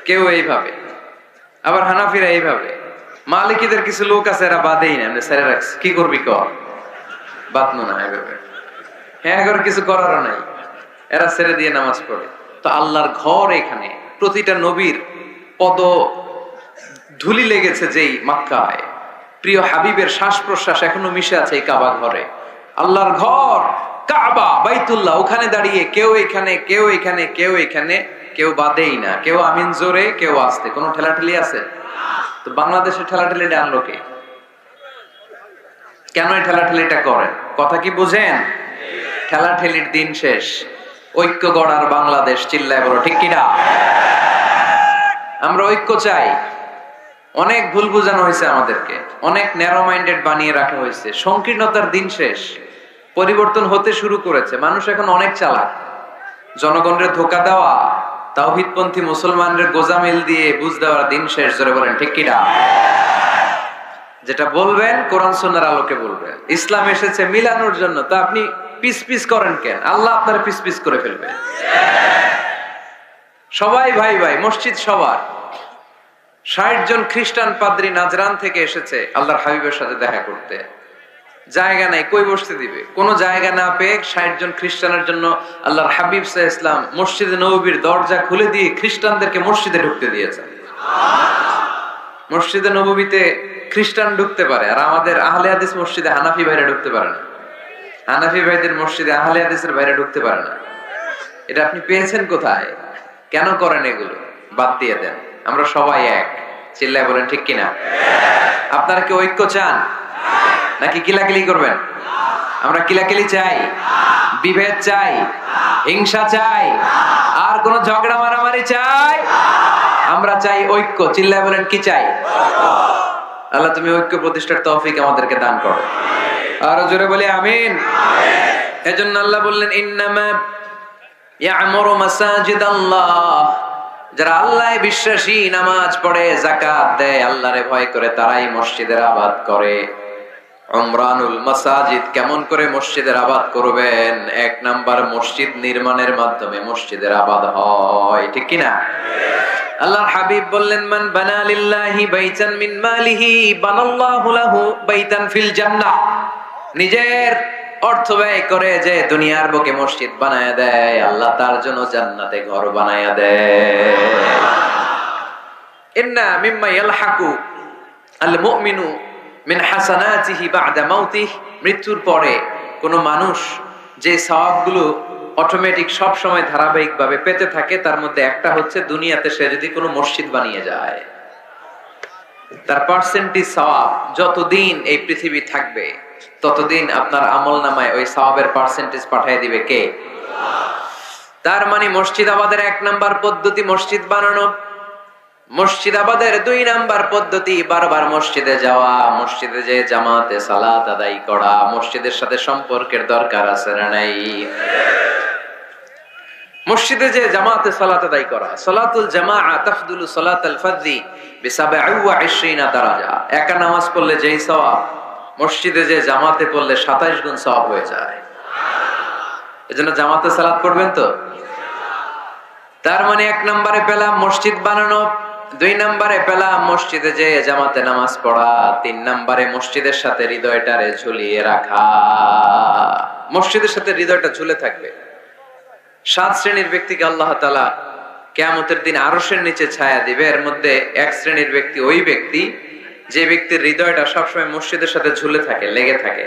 কেউ এইভাবে, আবার হানাফিরা এইভাবে। মালিকিদের কিছু লোক আছে এরা বাঁধেই না, ছেড়ে রাখছে। কি করবি কর, বাঁধনো না এইভাবে। হ্যাঁ, এখন কিছু করারও নাই, এরা ছেড়ে দিয়ে নামাজ পড়ে। তো আল্লাহর ঘর এখানে, প্রতিটা নবীর পদ ধুলি লেগেছে যেই মক্কায়, প্রিয় হাবিবের শ্বাস প্রশ্বাস এখনো মিশে আছে এই কাবা ঘরে। আল্লাহর ঘর কাবা বাইতুল্লাহ, ওখানে দাঁড়িয়ে কেউ এখানে, কেউ এখানে, কেউ এখানে কেউ বাদেই না, কেউ আমিন জোরে, কেউ আস্তে, কোনো ঠেলাঠেলি আছে? তো বাংলাদেশে ঠেলাঠেলিটা আনলো কে? কেন এই ঠেলাঠেলিটা করেন? কথা কি বুঝেন? ঠেলাঠেলির দিন শেষ, ঐক্য গড়ার বাংলাদেশ। চিল্লায় বলো ঠিক কিনা? আমরা ঐক্য চাই। অনেক ভুল বুঝানো হয়েছে আমাদেরকে, অনেক ন্যারো মাইন্ডেড বানিয়ে রাখা হয়েছে। সংকীর্ণতার দিন শেষ, পরিবর্তন হতে শুরু করেছে। মানুষ এখন অনেক চালাক। জনগণের ধোকা দেওয়া, তাওহীদপন্থী মুসলমানদের গোজামিল দিয়ে বুঝ দেওয়ার দিন শেষ। জোরে বলেন ঠিক কিনা? যেটা বলবেন কোরআন সুন্নাহর আলোকে বলবেন। ইসলাম এসেছে মিলানোর জন্য, তা আপনি পিস পিস করেন কেন? আল্লাহ আপনার পিস পিস করে ফেলবে। সবাই ভাই ভাই, মসজিদ সবার। ৬০ জন খ্রিস্টান পাদ্রী নাজরান থেকে এসেছে আল্লাহর হাবিবের সাথে দেখা করতে। জায়গা নাই, কই বসতে দিবে? কোন জায়গা না পেয়ে ৬০ জন খ্রিস্টানের জন্য আল্লাহর হাবিব সাল্লাল্লাহু আলাইহি ওয়াসাল্লাম মসজিদে নববীর দরজা খুলে দিয়ে খ্রিস্টানদেরকে মসজিদে ঢুকতে দিয়েছেন। মসজিদে নববীতে খ্রিস্টান ঢুকতে পারে, আর আমাদের আহলে হাদিস মসজিদে হানাফি ভাইরা ঢুকতে পারে না। হানাফি ভাইদের মসজিদে আহলে হাদিসের ভাইরা ঢুকতে পারে না। এটা আপনি পেয়েছেন কোথায়? কেন করেন এগুলো? বাদ দিয়ে দেন। আমরা সবাই এক। চিল্লায় বলেন ঠিক কিনা? আপনারা কি ঐক্য চান নাকি কিলাকিলি করবেন? আমরা কিলাকিলি চাই, বিভেদ চাই, হিংসা চাই, আর কোন ঝগড়া মারামারি চাই? আমরা চাই ঐক্য। চিল্লায় বলেন কি চাই? আল্লাহ তুমি ঐক্য প্রতিষ্ঠার তৌফিক আমাদেরকে দান করো। আরো জোরে বলি আমিন। এজন্য আল্লাহ বললেন ইন্নামা ইয়ামুরু মাসাজিদাল্লাহ, যারা আল্লাহয় বিশ্বাসী, নামাজ পড়ে, যাকাত দেয়, আল্লাহরে ভয় করে, তারাই মসজিদের আবাদ করে। উমরানুল মাসাজিদ, কেমন করে মসজিদের আবাদ করবেন? ১ নাম্বার, মসজিদ নির্মাণের মাধ্যমে মসজিদের আবাদ হয়। ঠিক কিনা? আল্লাহর হাবিব বললেন মান বানা লিল্লাহি বাইতান মিন মালিহি বানাল্লাহু লাহু বাইতান ফিল জান্নাহ। নিজের অর্থ ব্যয় করে যে দুনিয়ার বুকে মসজিদ বানায়া দেয়, আল্লাহ তার জন্য জান্নাতে ঘর বানায়া দেয়। ইন্না মিম্মা ইয়ালহাকু আল মুমিনু মিন হাসানাতিহি বা'দা মাউতিহি, মৃত্যুর পরে কোন মানুষ যে সওয়াবগুলো অটোমেটিক সব সময় ধারাবাহিকভাবে পেতে থাকে, তার মধ্যে একটা হচ্ছে দুনিয়াতে সে যদি কোনো মসজিদ বানিয়ে যায়, তার পার্সেন্টেজ সওয়াব যতদিন এই পৃথিবী থাকবে ততদিন আপনার আমলনামায় ওই সওয়াবের পার্সেন্টেজ পাঠিয়ে দিবে কে? তার মানে মসজিদ আবাদের ১ নাম্বার পদ্ধতি মসজিদ বানানো। মসজিদ আবাদের ২ নাম্বার পদ্ধতি বারবার মসজিদে যাওয়া, মসজিদে যে জামাতে সালাত আদায় করা। মসজিদের সাথে সম্পর্কের দরকার আছে না নাই? মসজিদে যে জামাতে সালাত আদায় করা। সালাতুল জামাআ তাফদুলু সালাতাল ফাজরি বি২৭ দারাজা। একা নামাজ পড়লে যেই সওয়াব, মসজিদে যে জামাতে পড়লে ২৭ গুণ সওয়াব হয়ে যায়। এজন্য জামাতে সালাত পড়বেন তো। তার মানে ১ নম্বরে পেলাম মসজিদ বানানো, ২ নম্বরে পেলাম মসজিদে যে জামাতে নামাজ পড়া, ৩ নম্বরে মসজিদের সাথে হৃদয়টারে ঝুলিয়ে রাখা। মসজিদের সাথে হৃদয়টা ঝুলে থাকবে। ৭ শ্রেণীর ব্যক্তিকে আল্লাহ তাআলা কিয়ামতের দিন আরশের নিচে ছায়া দিবে। এর মধ্যে ১ শ্রেণীর ব্যক্তি ওই ব্যক্তি যে ব্যক্তির হৃদয়টা সবসময় মসজিদের সাথে ঝুলে থাকে, লেগে থাকে।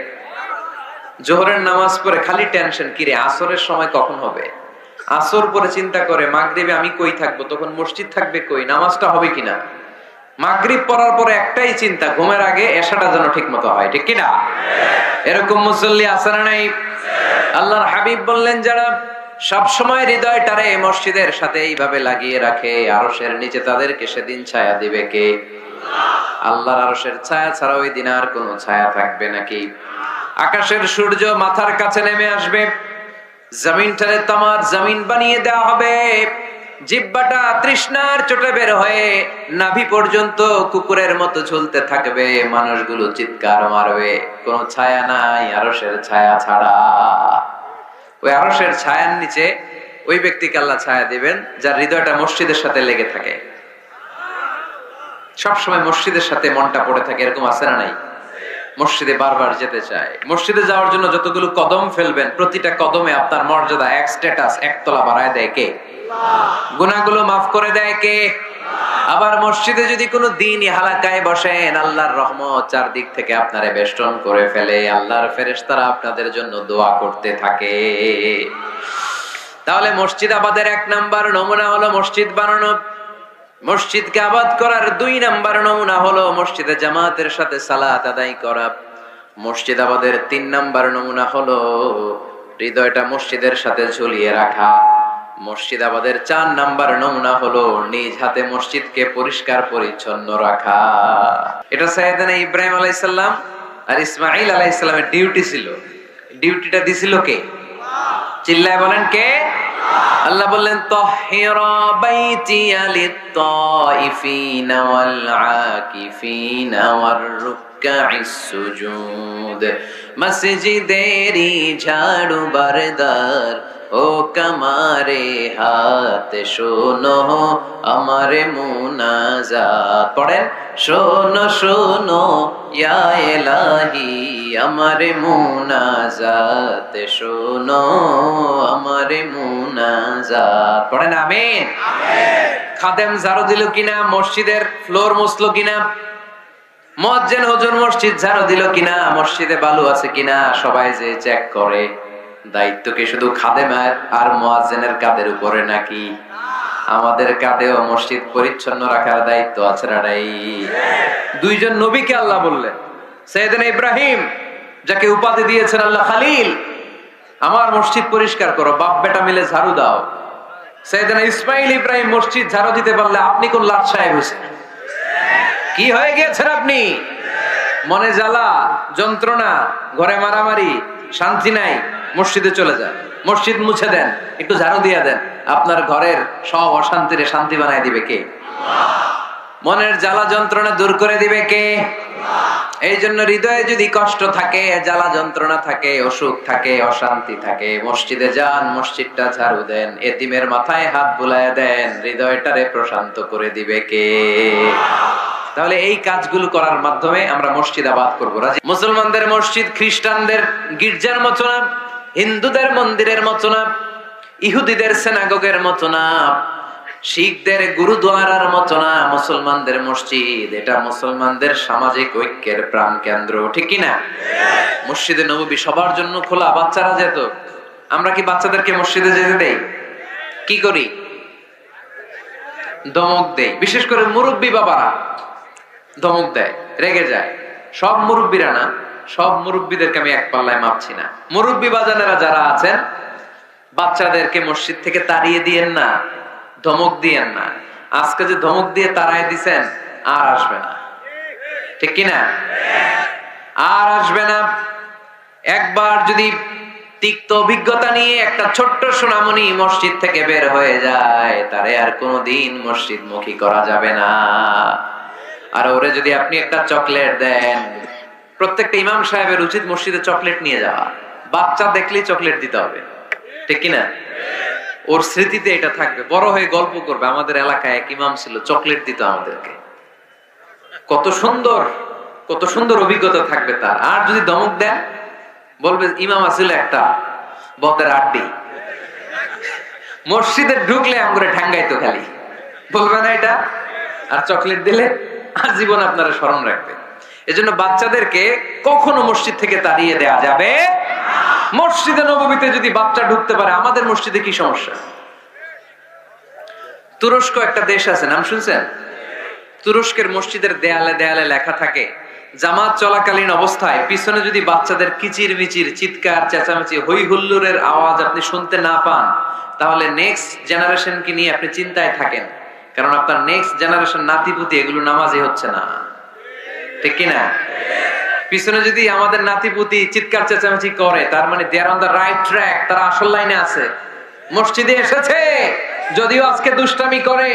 জোহরের নামাজ পড়ে খালি টেনশন, কিরে আসরের সময় কখন হবে। আসর পরে চিন্তা করে মাগরিবে আমি কই থাকবো, তখন মসজিদ থাকবে কই, নামাজটা হবে কিনা। মাগরিব পড়ার পরে একটাই চিন্তা, ঘুমের আগে এশাটা যেন ঠিক মতো হয়। ঠিক কিনা? এরকম মুসল্লি আছে না নাই? আল্লাহর হাবিব বললেন যারা সব সময় হৃদয়টারে মসজিদের সাথে এইভাবে লাগিয়ে রাখে, আরশের নিচে তাদেরকে সেদিন ছায়া দিবে কে? আল্লাহর আরশের ছায়া ছাড়া ওই দিন আর কোনো ছায়া থাকবে নাকি? আকাশের সূর্য মাথার কাছে নেমে আসবে, জমিনটারে তামার জমিন বানিয়ে দেওয়া হবে। জিহ্বাটা তৃষ্ণার চোটে বের হয়ে নাভি পর্যন্ত কুকুরের মতো ঝুলতে থাকবে। মানুষগুলো চিৎকার মারবে, কোনো ছায়া নাই আরশের ছায়া ছাড়া। ওই আরশের ছায়ার নিচে ওই ব্যক্তিকে আল্লাহ ছায়া দিবেন যার হৃদয়টা মসজিদের সাথে লেগে থাকে, সবসময় মসজিদের সাথে মনটা পড়ে থাকে। এরকম আছে না নাই? মসজিদে বারবার যেতে চায়। মসজিদে যাওয়ার জন্য যতগুলো কদম ফেলবেন, প্রতিটা কদমে আপনার মর্যাদা ১ স্ট্যাটাস ১ তলা বাড়ায় দেয় কে? গুনাহগুলো মাফ করে দেয় কে? আবার মসজিদে যদি কোনো দিনই হালাকায় বসেন, আল্লাহর রহমত চারদিক থেকে আপনারে বেষ্টন করে ফেলে। আল্লাহর ফেরেশতারা আপনাদের জন্য দোয়া করতে থাকে। তাহলে মসজিদ আবাদের 1 নাম্বার নমুনা হলো মসজিদ বানানো। মসজিদকে আবাদ করার 2 নাম্বার নমুনা হলো মসজিদে জামাতের সাথে সালাত আদায় করা। মসজিদ আবাদের 3 নাম্বার নমুনা হলো হৃদয়টা মসজিদের সাথে ঝুলিয়ে রাখা। মসজিদ আবাদের 4 নাম্বার নমুনা হলো নিজ হাতে মসজিদকে পরিষ্কার পরিচ্ছন্ন রাখা। এটা সাইয়েদনা ইব্রাহিম আলাইহিস সালাম আর ইসমাঈল আলাইহিস সালামের ডিউটি ছিল। ডিউটিটা দিছিল কে? চিল্লায় বলেন কে? আল্লাহ বললেন তাহিরা বাইতিয়া লিত-তাইফিনা ওয়াল আকিফিনা ওয়ার রুকআইস সুজুদ। মসজিদেরি ঝাড়ু বারদার ও কামারে হাত শোনো আমারে মুনাজাত। পড়েন শোনো শোনো ইয়া ইলাহি আমারে মুনাজাত শোনো আমারে মুনাজাত। পড়েন আমিন। খাদেম ঝাড়ু দিল কিনা? মসজিদের ফ্লোর মুছলো কিনা? মুয়াজ্জিন হুজুর মসজিদ ঝাড়ু দিল কিনা? মসজিদে বালু আছে কিনা? সবাই যে চেক করে। দায়িত্ব কি শুধু খাদেমের আর মুয়াজ্জিনের কাঁধের উপরে নাকি আমাদের কাঁধেও মসজিদ পরিচ্ছন্ন রাখার দায়িত্ব আছে না নাই? দুইজন নবীকে আল্লাহ বললেন, সাইয়েদনা ইব্রাহিম যাকে উপাধি দিয়েছেন আল্লাহ খালিল, আমার মসজিদ পরিষ্কার করো, বাপ বেটা মিলে ঝাড়ু দাও। সাইয়েদনা ইসমাঈল ইব্রাহিম মসজিদ ঝাড়ু দিতে পারলে আপনি কোন লাট সাহেব হয়েছেন? কি হয়ে গিয়েছেন আপনি? মনে জ্বালা যন্ত্রণা, ঘরে মারামারি, শান্তি নাই, মসজিদে চলে যান, মসজিদ মুছে দেন, একটু ঝাড়ু দিয়ে দেন, আপনার ঘরের সব অশান্তিরে শান্তি বানায় দিবে কে? মনের জ্বালা যন্ত্রণা দূর করে দিবে কে? এই জন্য হৃদয়ে যদি কষ্ট থাকে, জ্বালা যন্ত্রণা থাকে, অসুখ থাকে, অশান্তি থাকে, মসজিদে যান, মসজিদটা ঝাড়ু দেন, এতিমের মাথায় হাত বুলায় দেন, হৃদয়টারে প্রশান্ত করে দিবে কে? তাহলে এই কাজগুলো করার মাধ্যমে আমরা মসজিদ আবাদ করবো। মুসলমানদের মসজিদ খ্রিস্টানদের গির্জার মতো না, হিন্দুদের মন্দিরের মতো না, ইহুদিদের সিনাগগের মতো না, শিখদের গুরুদ্বারার মতো না। মুসলমানদের মসজিদ এটা মুসলমানদের সামাজিক ঐক্যের প্রাণ কেন্দ্র, ঠিক কিনা? মসজিদে নববী সবার জন্য খোলা, বাচ্চারা যেত। আমরা কি বাচ্চাদেরকে মসজিদে যেতে দেই? কি করি? ধমক দেই। বিশেষ করে মুরব্বী বাবারা ধমক দেয়, রেগে যায়। সব মুরব্বীরা না, সব মুরব্বীদেরকে আমি এক পাল্লায় মাপছি না। মুরব্বী বাজানেরা যারা আছেন, বাচ্চাদেরকে মসজিদ থেকে তাড়িয়ে দিয়েন না, ধমক দিয়েন না। আজকে যে ধমক দিয়ে তাড়াই দিছেন, আর আসবে না, ঠিক কিনা? আর আসবে না। একবার যদি তিক্ত অভিজ্ঞতা নিয়ে একটা ছোট্ট সোনামণি মসজিদ থেকে বের হয়ে যায়, তারে আর কোনোদিন মসজিদ মুখী করা যাবে না। আর ওরে যদি আপনি একটা চকলেট দেন, প্রত্যেকটা ইমাম সাহেবের উচিত মসজিদে চকলেট নিয়ে যাওয়া। বাচ্চা দেখলেই চকলেট দিতে হবে, ঠিক কিনা? ওর স্মৃতিতে এটা থাকবে, বড় হয়ে গল্প করবে, আমাদের এলাকায় এক ইমাম ছিল, চকলেট দিত আমাদেরকে। কত সুন্দর, কত সুন্দর অভিজ্ঞতা থাকবে তার। আর যদি ধমক দেন, বলবে ইমাম আসলে একটা বদের আড্ডি, মসজিদে ঢুকলে আমরে ঠাঙ্গাইতো খালি, বলবে না এটা? আর চকলেট দিলে আজীবন আপনারা স্মরণ রাখবে। এজন্য বাচ্চাদেরকে কখনো মসজিদ থেকে তাড়িয়ে দেয়া যাবে। মসজিদে নববীতে যদি বাচ্চা ঢুকতে পারে, আমাদের মসজিদে কি সমস্যা? তুরস্ক একটা দেশ আছে, নাম শুনছেন? তুরস্কের মসজিদের দেয়ালে দেয়ালে লেখা থাকে, জামাত চলাকালীন অবস্থায় পিছনে যদি বাচ্চাদের কিচির মিচির, চিৎকার, চেঁচামেচি, হই হুল্লোড়ের আওয়াজ আপনি শুনতে না পান, তাহলে নেক্সট জেনারেশনকে নিয়ে আপনি চিন্তায় থাকেন। কারণ আপনার নেক্সট জেনারেশন নাতিপুতি এগুলো নামাজি হচ্ছে না, ঠিক কিনা? পিছনে যদি আমাদের নাতিপুতি চিৎকার চেঁচামেচি করে, তার মানে দে আর অন দ্য রাইট ট্র্যাক, তারা আসল লাইনে আছে, মসজিদে এসেছে। যদিও আজকে দুষ্টামি করে,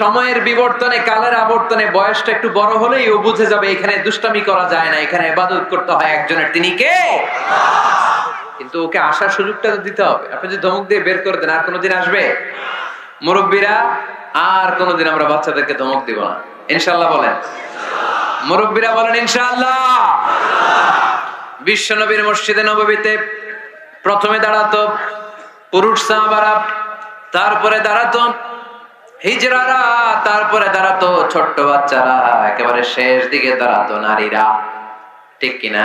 সময়ের বিবর্তনে, কালের আবর্তনে বয়সটা একটু বড় হলেই ও বুঝে যাবে এখানে দুষ্টামি করা যায় না, এখানে ইবাদত করতে হয় একজনের, তিনি কে? কিন্তু ওকে আসার সুযোগটা দিতে হবে। আপনি যদি ধমক দিয়ে বের করে দেন, আর কোনোদিন আসবে? মুরব্বীরা, আর কোনোদিন আমরা বাচ্চাদেরকে ধমক দিব না, ইনশাআল্লাহ বলেন। মুরব্বীরা বলেন ইনশাআল্লাহ। বিশ্বনবীর মসজিদে নববীতে প্রথমে দাঁড়াতো পুরুষ সাহাবারা, তারপরে দাঁড়াতো হিজড়ারা, তারপরে দাঁড়াতো ছোট্ট বাচ্চারা, একেবারে শেষ দিকে দাঁড়াতো নারীরা, ঠিক কিনা?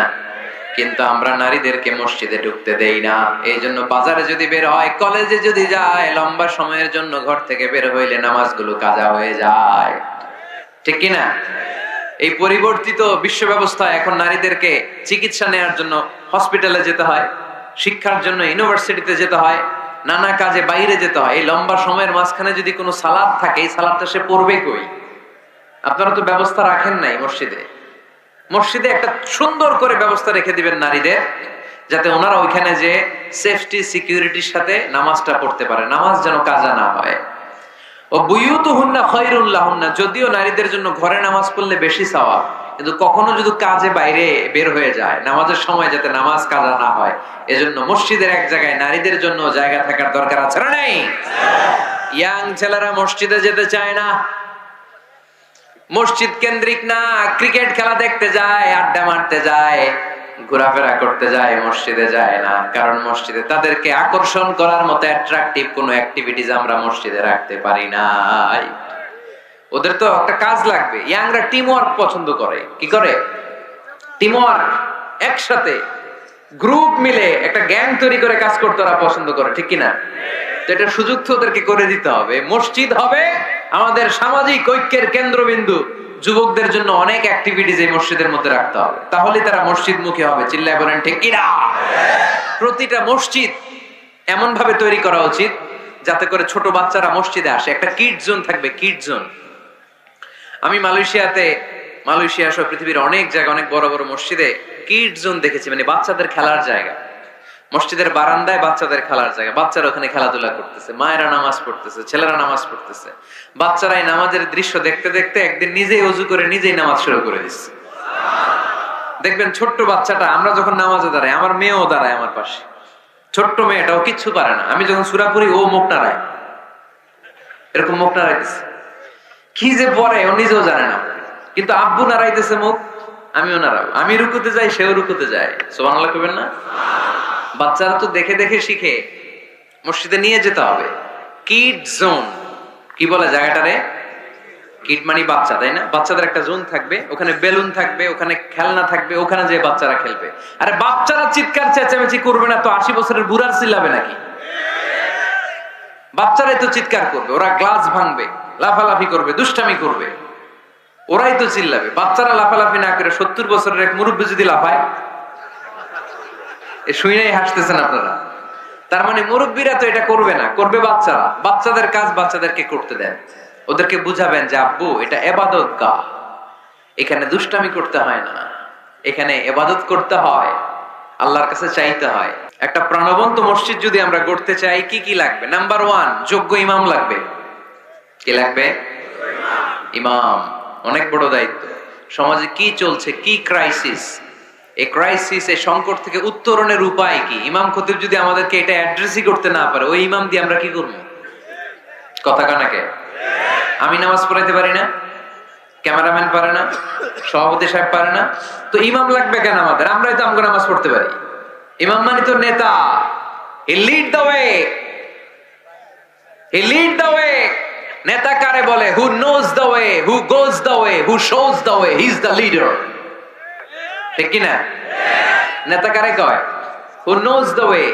কিন্তু আমরা নারীদেরকে মসজিদে ঢুকতে দেই না। এই জন্য বাজারে যদি বের হয়, কলেজে যদি যায়, লম্বা সময়ের জন্য ঘর থেকে বের হইলে নামাজগুলো কাজা হয়ে যায়, ঠিক কিনা? এই পরিবর্তিত বিশ্ব ব্যবস্থা এখন নারীদেরকে চিকিৎসা নেওয়ার জন্য হসপিটালে যেতে হয়, শিক্ষার জন্য ইউনিভার্সিটিতে যেতে হয়, নানা কাজে বাইরে যেতে হয়। এই লম্বা সময়ের মাঝখানে যদি কোনো সালাত থাকে, এই সালাতটা সে পড়বে কই? আপনারা তো ব্যবস্থা রাখেন নাই মসজিদে। মসজিদে একটা সুন্দর করে ব্যবস্থা রেখে দিবেন নারীদের, যাতে ওনারা ওইখানে যে সেফটি সিকিউরিটির সাথে নামাজটা পড়তে পারে, নামাজ যেন কাজা না হয়। ও বুয়ুতুহুন্না খায়রুল লাহুন্না, যদিও নারীদের জন্য ঘরে নামাজ পড়লে বেশি সওয়াব, কিন্তু কখনো যদি কাজে বাইরে বের হয়ে যায়, নামাজের সময় যাতে নামাজ কাজা না হয়, এজন্য মসজিদের এক জায়গায় নারীদের জন্য জায়গা থাকার দরকার আছে না নাই? ইয়াং ছেলেরা মসজিদে যেতে চায় না, মসজিদ কেন্দ্রিক না, ক্রিকেট খেলা দেখতে যায়, আড্ডা মারতে যায়, ঘোরাফেরা করতে যায়, মসজিদে যায় না। কারণ মসজিদে তাদেরকে আকর্ষণ করার মতো অ্যাট্রাকটিভ কোনো অ্যাক্টিভিটিজ আমরা মসজিদে রাখতে পারি নাই। ওদের তো একটা কাজ লাগবে। ইয়াংরা টিম ওয়ার্ক পছন্দ করে। কি করে? টিম ওয়ার্ক, একসাথে গ্রুপ মিলে একটা গ্যাং তৈরি করে কাজ করতে ওরা পছন্দ করে, ঠিক কিনা? তো এটা সুযোগ তো ওদেরকে করে দিতে হবে। মসজিদ হবে আমাদের সামাজিক ঐক্যের কেন্দ্রবিন্দু। যুবকদের জন্য অনেক অ্যাক্টিভিটিজ এই মসজিদের মধ্যে রাখতে হবে, তাহলে তারা মসজিদমুখী হবে। চিল্লায় বলেন ঠিক কিনা? প্রতিটা মসজিদ এমন ভাবে তৈরি করা উচিত যাতে করে ছোট বাচ্চারা মসজিদে আসে। একটা কিড জোন থাকবে, কিড জোন। আমি মালয়েশিয়া সহ পৃথিবীর অনেক জায়গায়, অনেক বড় বড় মসজিদে কিড জোন দেখেছি, মানে বাচ্চাদের খেলার জায়গা। মসজিদের বারান্দায় বাচ্চাদের খেলার জায়গা, বাচ্চারা ওখানে খেলাধুলা করতেছে, মায়েরা নামাজ পড়তেছে, ছেলেরা নামাজ পড়তেছে। বাচ্চারা এই নামাজের দৃশ্য দেখতে দেখতে একদিন নিজেই ওযু করে নিজেই নামাজ শুরু করে দিচ্ছে। দেখবেন ছোট্ট বাচ্চাটা, আমরা যখন নামাজে দাঁড়াই, আমার মেয়েও দাঁড়ায় আমার পাশে, ছোট্ট মেয়েটাও কিচ্ছু পারে না, আমি যখন সূরা পড়ি ও মুখ নাড়ায়, এরকম মুখ নাড়াইতেছে। কি যে পড়ে ও নিজেও জানে না, কিন্তু আব্বু নাড়াইতেছে মুখ, আমিও নাড়াবো। আমি রুকুতে যাই, সেও রুকুতে যায়। সুবহানাল্লাহ কইবেন না? বাচ্চারা তো দেখে দেখে শিখে। মসজিদে নিয়ে যেতে হবে। কিড জোন, কি বলে জায়গাটারে? কিড মানে বাচ্চা, তাই না? বাচ্চাদের একটা জোন থাকবে, ওখানে বেলুন থাকবে, ওখানে খেলনা থাকবে, ওখানে যে বাচ্চারা খেলবে। আরে বাচ্চারা চিৎকার চেঁচামেচি করবে না তো 80 বছরের বুড়ার চিল্লাবে নাকি? বাচ্চারাই তো চিৎকার করবে, ওরা গ্লাস ভাঙবে, লাফালাফি করবে, দুষ্টামি করবে, ওরাই তো চিল্লাবে। বাচ্চারা লাফালাফি না করে 70 বছরের এক মুরব্বী যদি লাফায়, শুনেই হাসতেছেন আপনারা। তার মানে মুরব্বীরা তো এটা করবে না, করবে বাচ্চারা। বাচ্চাদের কাজ বাচ্চাদেরকে করতে দেন, ওদেরকে বুঝাবেন যে আব্বু এটা ইবাদত গাহ, এখানে দুষ্টামি করতে হয় না, এখানে ইবাদত করতে হয়, আল্লাহর কাছে চাইতে হয়। একটা প্রাণবন্ত মসজিদ যদি আমরা গড়তে চাই, কি কি লাগবে? নাম্বার 1, যোগ্য ইমাম লাগবে। কি লাগবে? ইমাম। অনেক বড় দায়িত্ব। সমাজে কি চলছে, কি ক্রাইসিস, এই ক্রাইসিস, এই সংকট থেকে উত্তরণের উপায় কি? ইমাম খতিব যদি আমাদেরকে এটা অ্যাড্রেসই করতে না পারে, ওই ইমাম দিয়ে আমরা কি করবো? কথা কানাকে? আমি নামাজ পড়াইতে পারি না, ক্যামেরাম্যান পারে না, সভাপতি সাহেব পারে না, তো ইমাম লাগবে কেন আমাদের? আমরাই তো আমগো নামাজ পড়তে পারি। ইমাম মানে তো নেতা। He lead the way, he lead the way. নেতা কারে বলে? Who knows the way, who goes the way, who shows the way, he is the leader. ঠিক কিনা? নেতা কারে কয়? Who knows the way,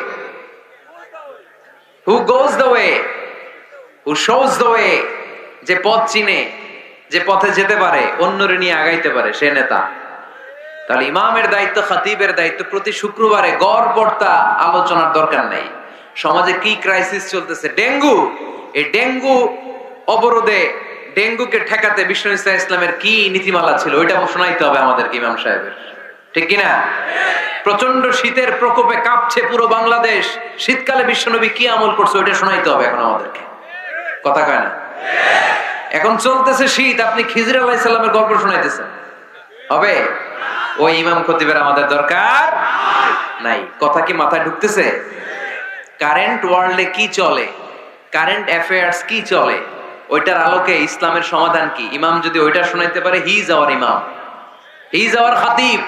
who goes the way, who shows the way. যে পথ চিনে, যে পথে যেতে পারে, অন্যরে নিয়ে আগাইতে পারে, সে নেতা। তাহলে ইমামের দায়িত্ব, খতিবের দায়িত্ব প্রতি শুক্রবারে গড় পড়তা আলোচনার দরকার নাই। সমাজে কি ক্রাইসিস চলতেছে? ডেঙ্গু। এই ডেঙ্গু অবরোধে, ডেঙ্গুকে ঠেকাতে বিশ্বনবী সাল্লাল্লাহু আলাইহি ইসলামের কি নীতিমালা ছিল, ওইটা শোনাইতে হবে আমাদেরকে ইমাম সাহেবের। ঠিক কিনা? প্রচন্ড শীতের প্রকোপে কাঁপছে পুরো বাংলাদেশ, শীতকালে বিশ্বনবী কি আমল করছে ওইটা শোনাইতে হবে এখন আমাদেরকে। কথা কয় না? এখন চলতেছে শীত, আপনি খিজির আলাইহিস সালামের গল্প শোনাইতেছেন, হবে? ওই ইমাম খতিবের আমাদের দরকার নাই। কথা কি মাথায় ঢুকতেছে? কারেন্ট ওয়ার্ল্ডে কি চলে, কারেন্ট অ্যাফেয়ার্স কি চলে, ওইটার আলোকে ইসলামের সমাধান কি, ইমাম যদি ওইটা শোনাইতে পারে, হি is our imam, he is our খাতিব।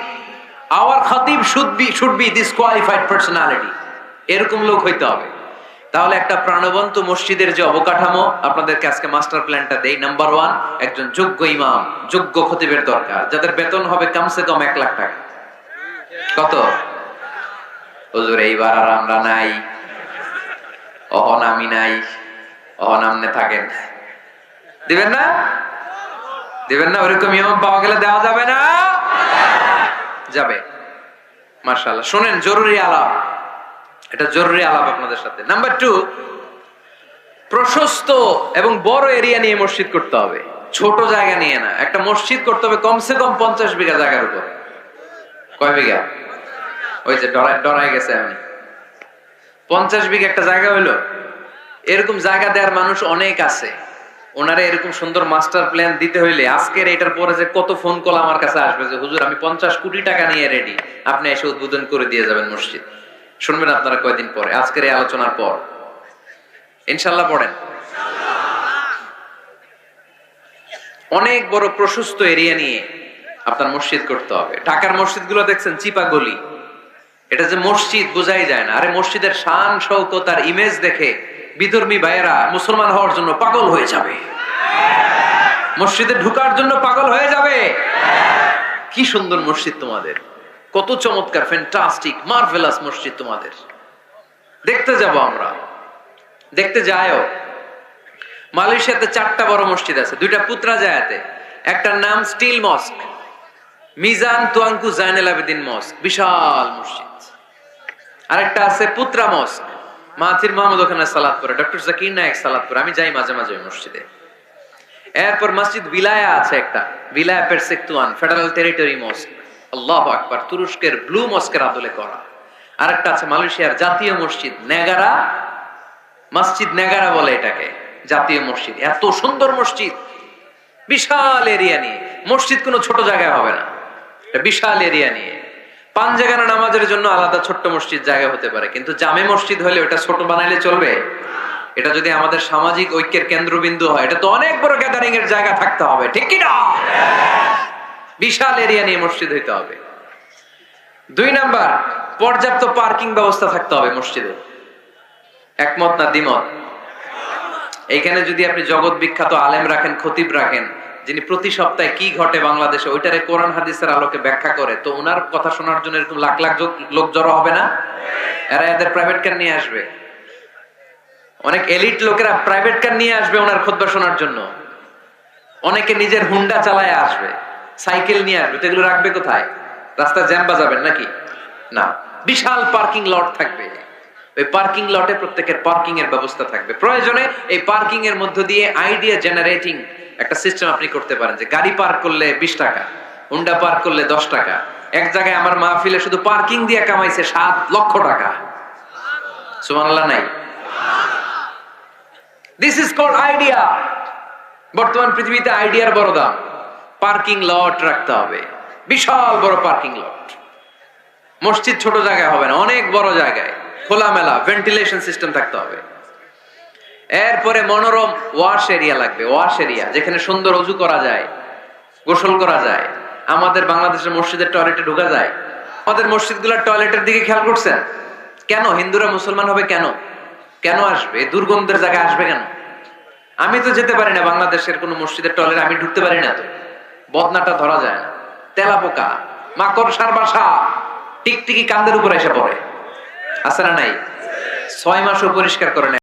আওয়ার খাতিব শুড বি ডিসকোয়ালিফাইড পার্সোনালিটি। এরকম লোক হইতে হবে। তাহলে একটা প্রাণবন্ত মসজিদের যে অবকাঠামো, আপনাদেরকে আজকে মাস্টার প্ল্যানটা দেই। নাম্বার 1, একজন যোগ্য ইমাম, যোগ্য খতিবের দরকার, যাদের বেতন হবে কমসে কম 1 লাখ টাকা। কত? হুজুর এইবার আর আমরা নাই, অহন আমি নাই, অহন আমনে থাকেন। দিবেন না? দিবেন না? ওরকম ইমাম পাওয়া গেলে দেওয়া যাবে না? যাবে। মাশাআল্লাহ। শুনেন, জরুরি আলাপ, এটা জরুরি আলাপ আপনাদের সাথে। নাম্বার 2, প্রশস্ত এবং বড় এরিয়া নিয়ে মসজিদ করতে হবে, ছোট জায়গা নিয়ে না। একটা মসজিদ করতে হবে কমসে কম 50 বিঘা জায়গার উপর। কয় বিঘা? ওই যে ডরাই গেছে আমি। 50 বিঘা একটা জায়গা হইলো। এরকম জায়গা দেওয়ার মানুষ অনেক আছে। ওনারা এরকম সুন্দর মাস্টার প্ল্যান দিতে হইলে আজকের এটার পরে যে কত ফোন কল আমার কাছে আসবে যে হুজুর আমি 50 কোটি টাকা নিয়ে রেডি, আপনি এসে উদ্বোধন করে দিয়ে যাবেন মসজিদ। শুনবেন আপনারা কয়দিন পরে, আজকের এই আলোচনার পর ইনশাআল্লাহ। পড়েন, অনেক বড় প্রশস্ত এরিয়া নিয়ে আপনার মসজিদ করতে হবে। ঢাকার মসজিদ গুলো দেখছেন চিপা গলি, এটা যে মসজিদ বোঝাই যায় না। আরে মসজিদের শান শৌকত আর ইমেজ দেখে বিধর্মী ভাইয়েরা মুসলমান হওয়ার জন্য পাগল হয়ে যাবে, মসজিদে ঢুকার জন্য পাগল হয়ে যাবে। কি সুন্দর মসজিদ তোমাদের, কত চমৎকার, ফ্যান্টাস্টিক, মার্ভেলাস মসজিদ তোমাদের। দেখতে যাব আমরা, দেখতে যায়ও। মালয়েশিয়াতে 4টা বড় মসজিদ আছে, 2টা পুত্রাজায়াতে। একটার নাম স্টিল মস্ক, মিজান তুয়াঙ্কু জাইনুল আবেদিন মস্ক, বিশাল মসজিদ। আরেকটা আছে পুত্রা মস্ক, মাহাথির মাহমুদ ওখানে সালাত পড়ে, ডক্টর জাকির নায়েক সালাত পড়ে, আমি যাই মাঝে মাঝে মসজিদে। এরপর মসজিদ বিলায়া আছে একটা, বিলায়া পেরসেকতুয়ান ফেডারেল টেরিটরি মস্ক, আল্লাহু আকবার, তুরস্কের ব্লু মস্কের আদলে করা। আরেকটা আছে মালয়েশিয়ার জাতীয় মসজিদ নেগারা, মসজিদ নেগারা বলে এটাকে, জাতীয় মসজিদ। এত সুন্দর মসজিদ, বিশাল এরিয়া নিয়ে। মসজিদ কোনো ছোট জায়গায় হবে না, বিশাল এরিয়া নিয়ে। 5 জায়গার নামাজের জন্য আলাদা ছোট্ট মসজিদ জায়গা হতে পারে, কিন্তু জামে মসজিদ হলে ওটা ছোট বানাইলে চলবে? এটা যদি আমাদের সামাজিক ঐক্যের কেন্দ্রবিন্দু হয়, এটা তো অনেক বড় গ্যাদারিং এর জায়গা থাকতে হবে, ঠিক কি না? বিশাল এরিয়া নিয়ে মসজিদ হইতে হবে। 2 নাম্বার, পর্যাপ্ত পার্কিং ব্যবস্থা থাকতে হবে মসজিদে। একমত না দ্বিমত? এইখানে যদি আপনি জগৎ বিখ্যাত আলেম রাখেন, খতিব রাখেন, যিনি প্রতি সপ্তাহে কি ঘটে বাংলাদেশে ওইটারে কোরআন হাদিসের আলোকে ব্যাখ্যা করে, তো ওনার কথা শোনার জন্য এরকম লাখ লাখ লোক জড়ো হবে না? এরা এদের প্রাইভেট কার নিয়ে আসবে, অনেক এলিট লোকেরা প্রাইভেট কার নিয়ে আসবে ওনার খুতবা শোনার জন্য। অনেকে নিজের হুন্ডা চালায় আসবে, সাইকেল নিয়ে আসবে। তো এগুলো রাখবে কোথায়? রাস্তা জ্যাম বাজাবেন নাকি? না, বিশাল পার্কিং লট থাকবে। ওই পার্কিং লটে প্রত্যেকের পার্কিং এর ব্যবস্থা থাকবে। প্রয়োজনে এই পার্কিং এর মধ্য দিয়ে আইডিয়া জেনারেটিং একটা সিস্টেম আপনি করতে পারেন, যে গাড়ি পার্ক করলে 20 টাকা, হুন্ডা পার্ক করলে 10 টাকা। এক জায়গায় আমার মাহফিলে শুধু পার্কিং দিয়ে কামাইছে 7 লক্ষ টাকা। সুবহানাল্লাহ নাই? This is called idea. বর্তমান পৃথিবীতে আইডিয়ার বড় দাম। পার্কিং লট রাখতে হবে, বিশাল বড় পার্কিং লট। মসজিদ ছোট জায়গায় হবে না, অনেক বড় জায়গায় খোলামেলা ভেন্টিলেশন সিস্টেম থাকতে হবে। এরপরে মনোরম ওয়াশ এরিয়া লাগবে, ওয়াশ এরিয়া যেখানে সুন্দর ওযু করা যায়, গোসল করা যায়। আমাদের বাংলাদেশের মসজিদের টয়লেটে ঢোকা যায়? আমাদের মসজিদগুলোর টয়লেটের দিকে খেয়াল করছেন? কেন হিন্দুরা মুসলমান হবে? কেন কেন আসবে? দুর্গন্ধের জায়গায় আসবে কেন? আমি তো যেতে পারি না বাংলাদেশের কোন মসজিদের টয়লেটে, আমি ঢুকতে পারি না। তো বদনাটা ধরা যায় না, তেলাপোকা, মাকড়সার বাসা, টিকটিকি কান্দের উপর এসে পড়ে। আছে না নাই? 6 মাসও পরিষ্কার করে না।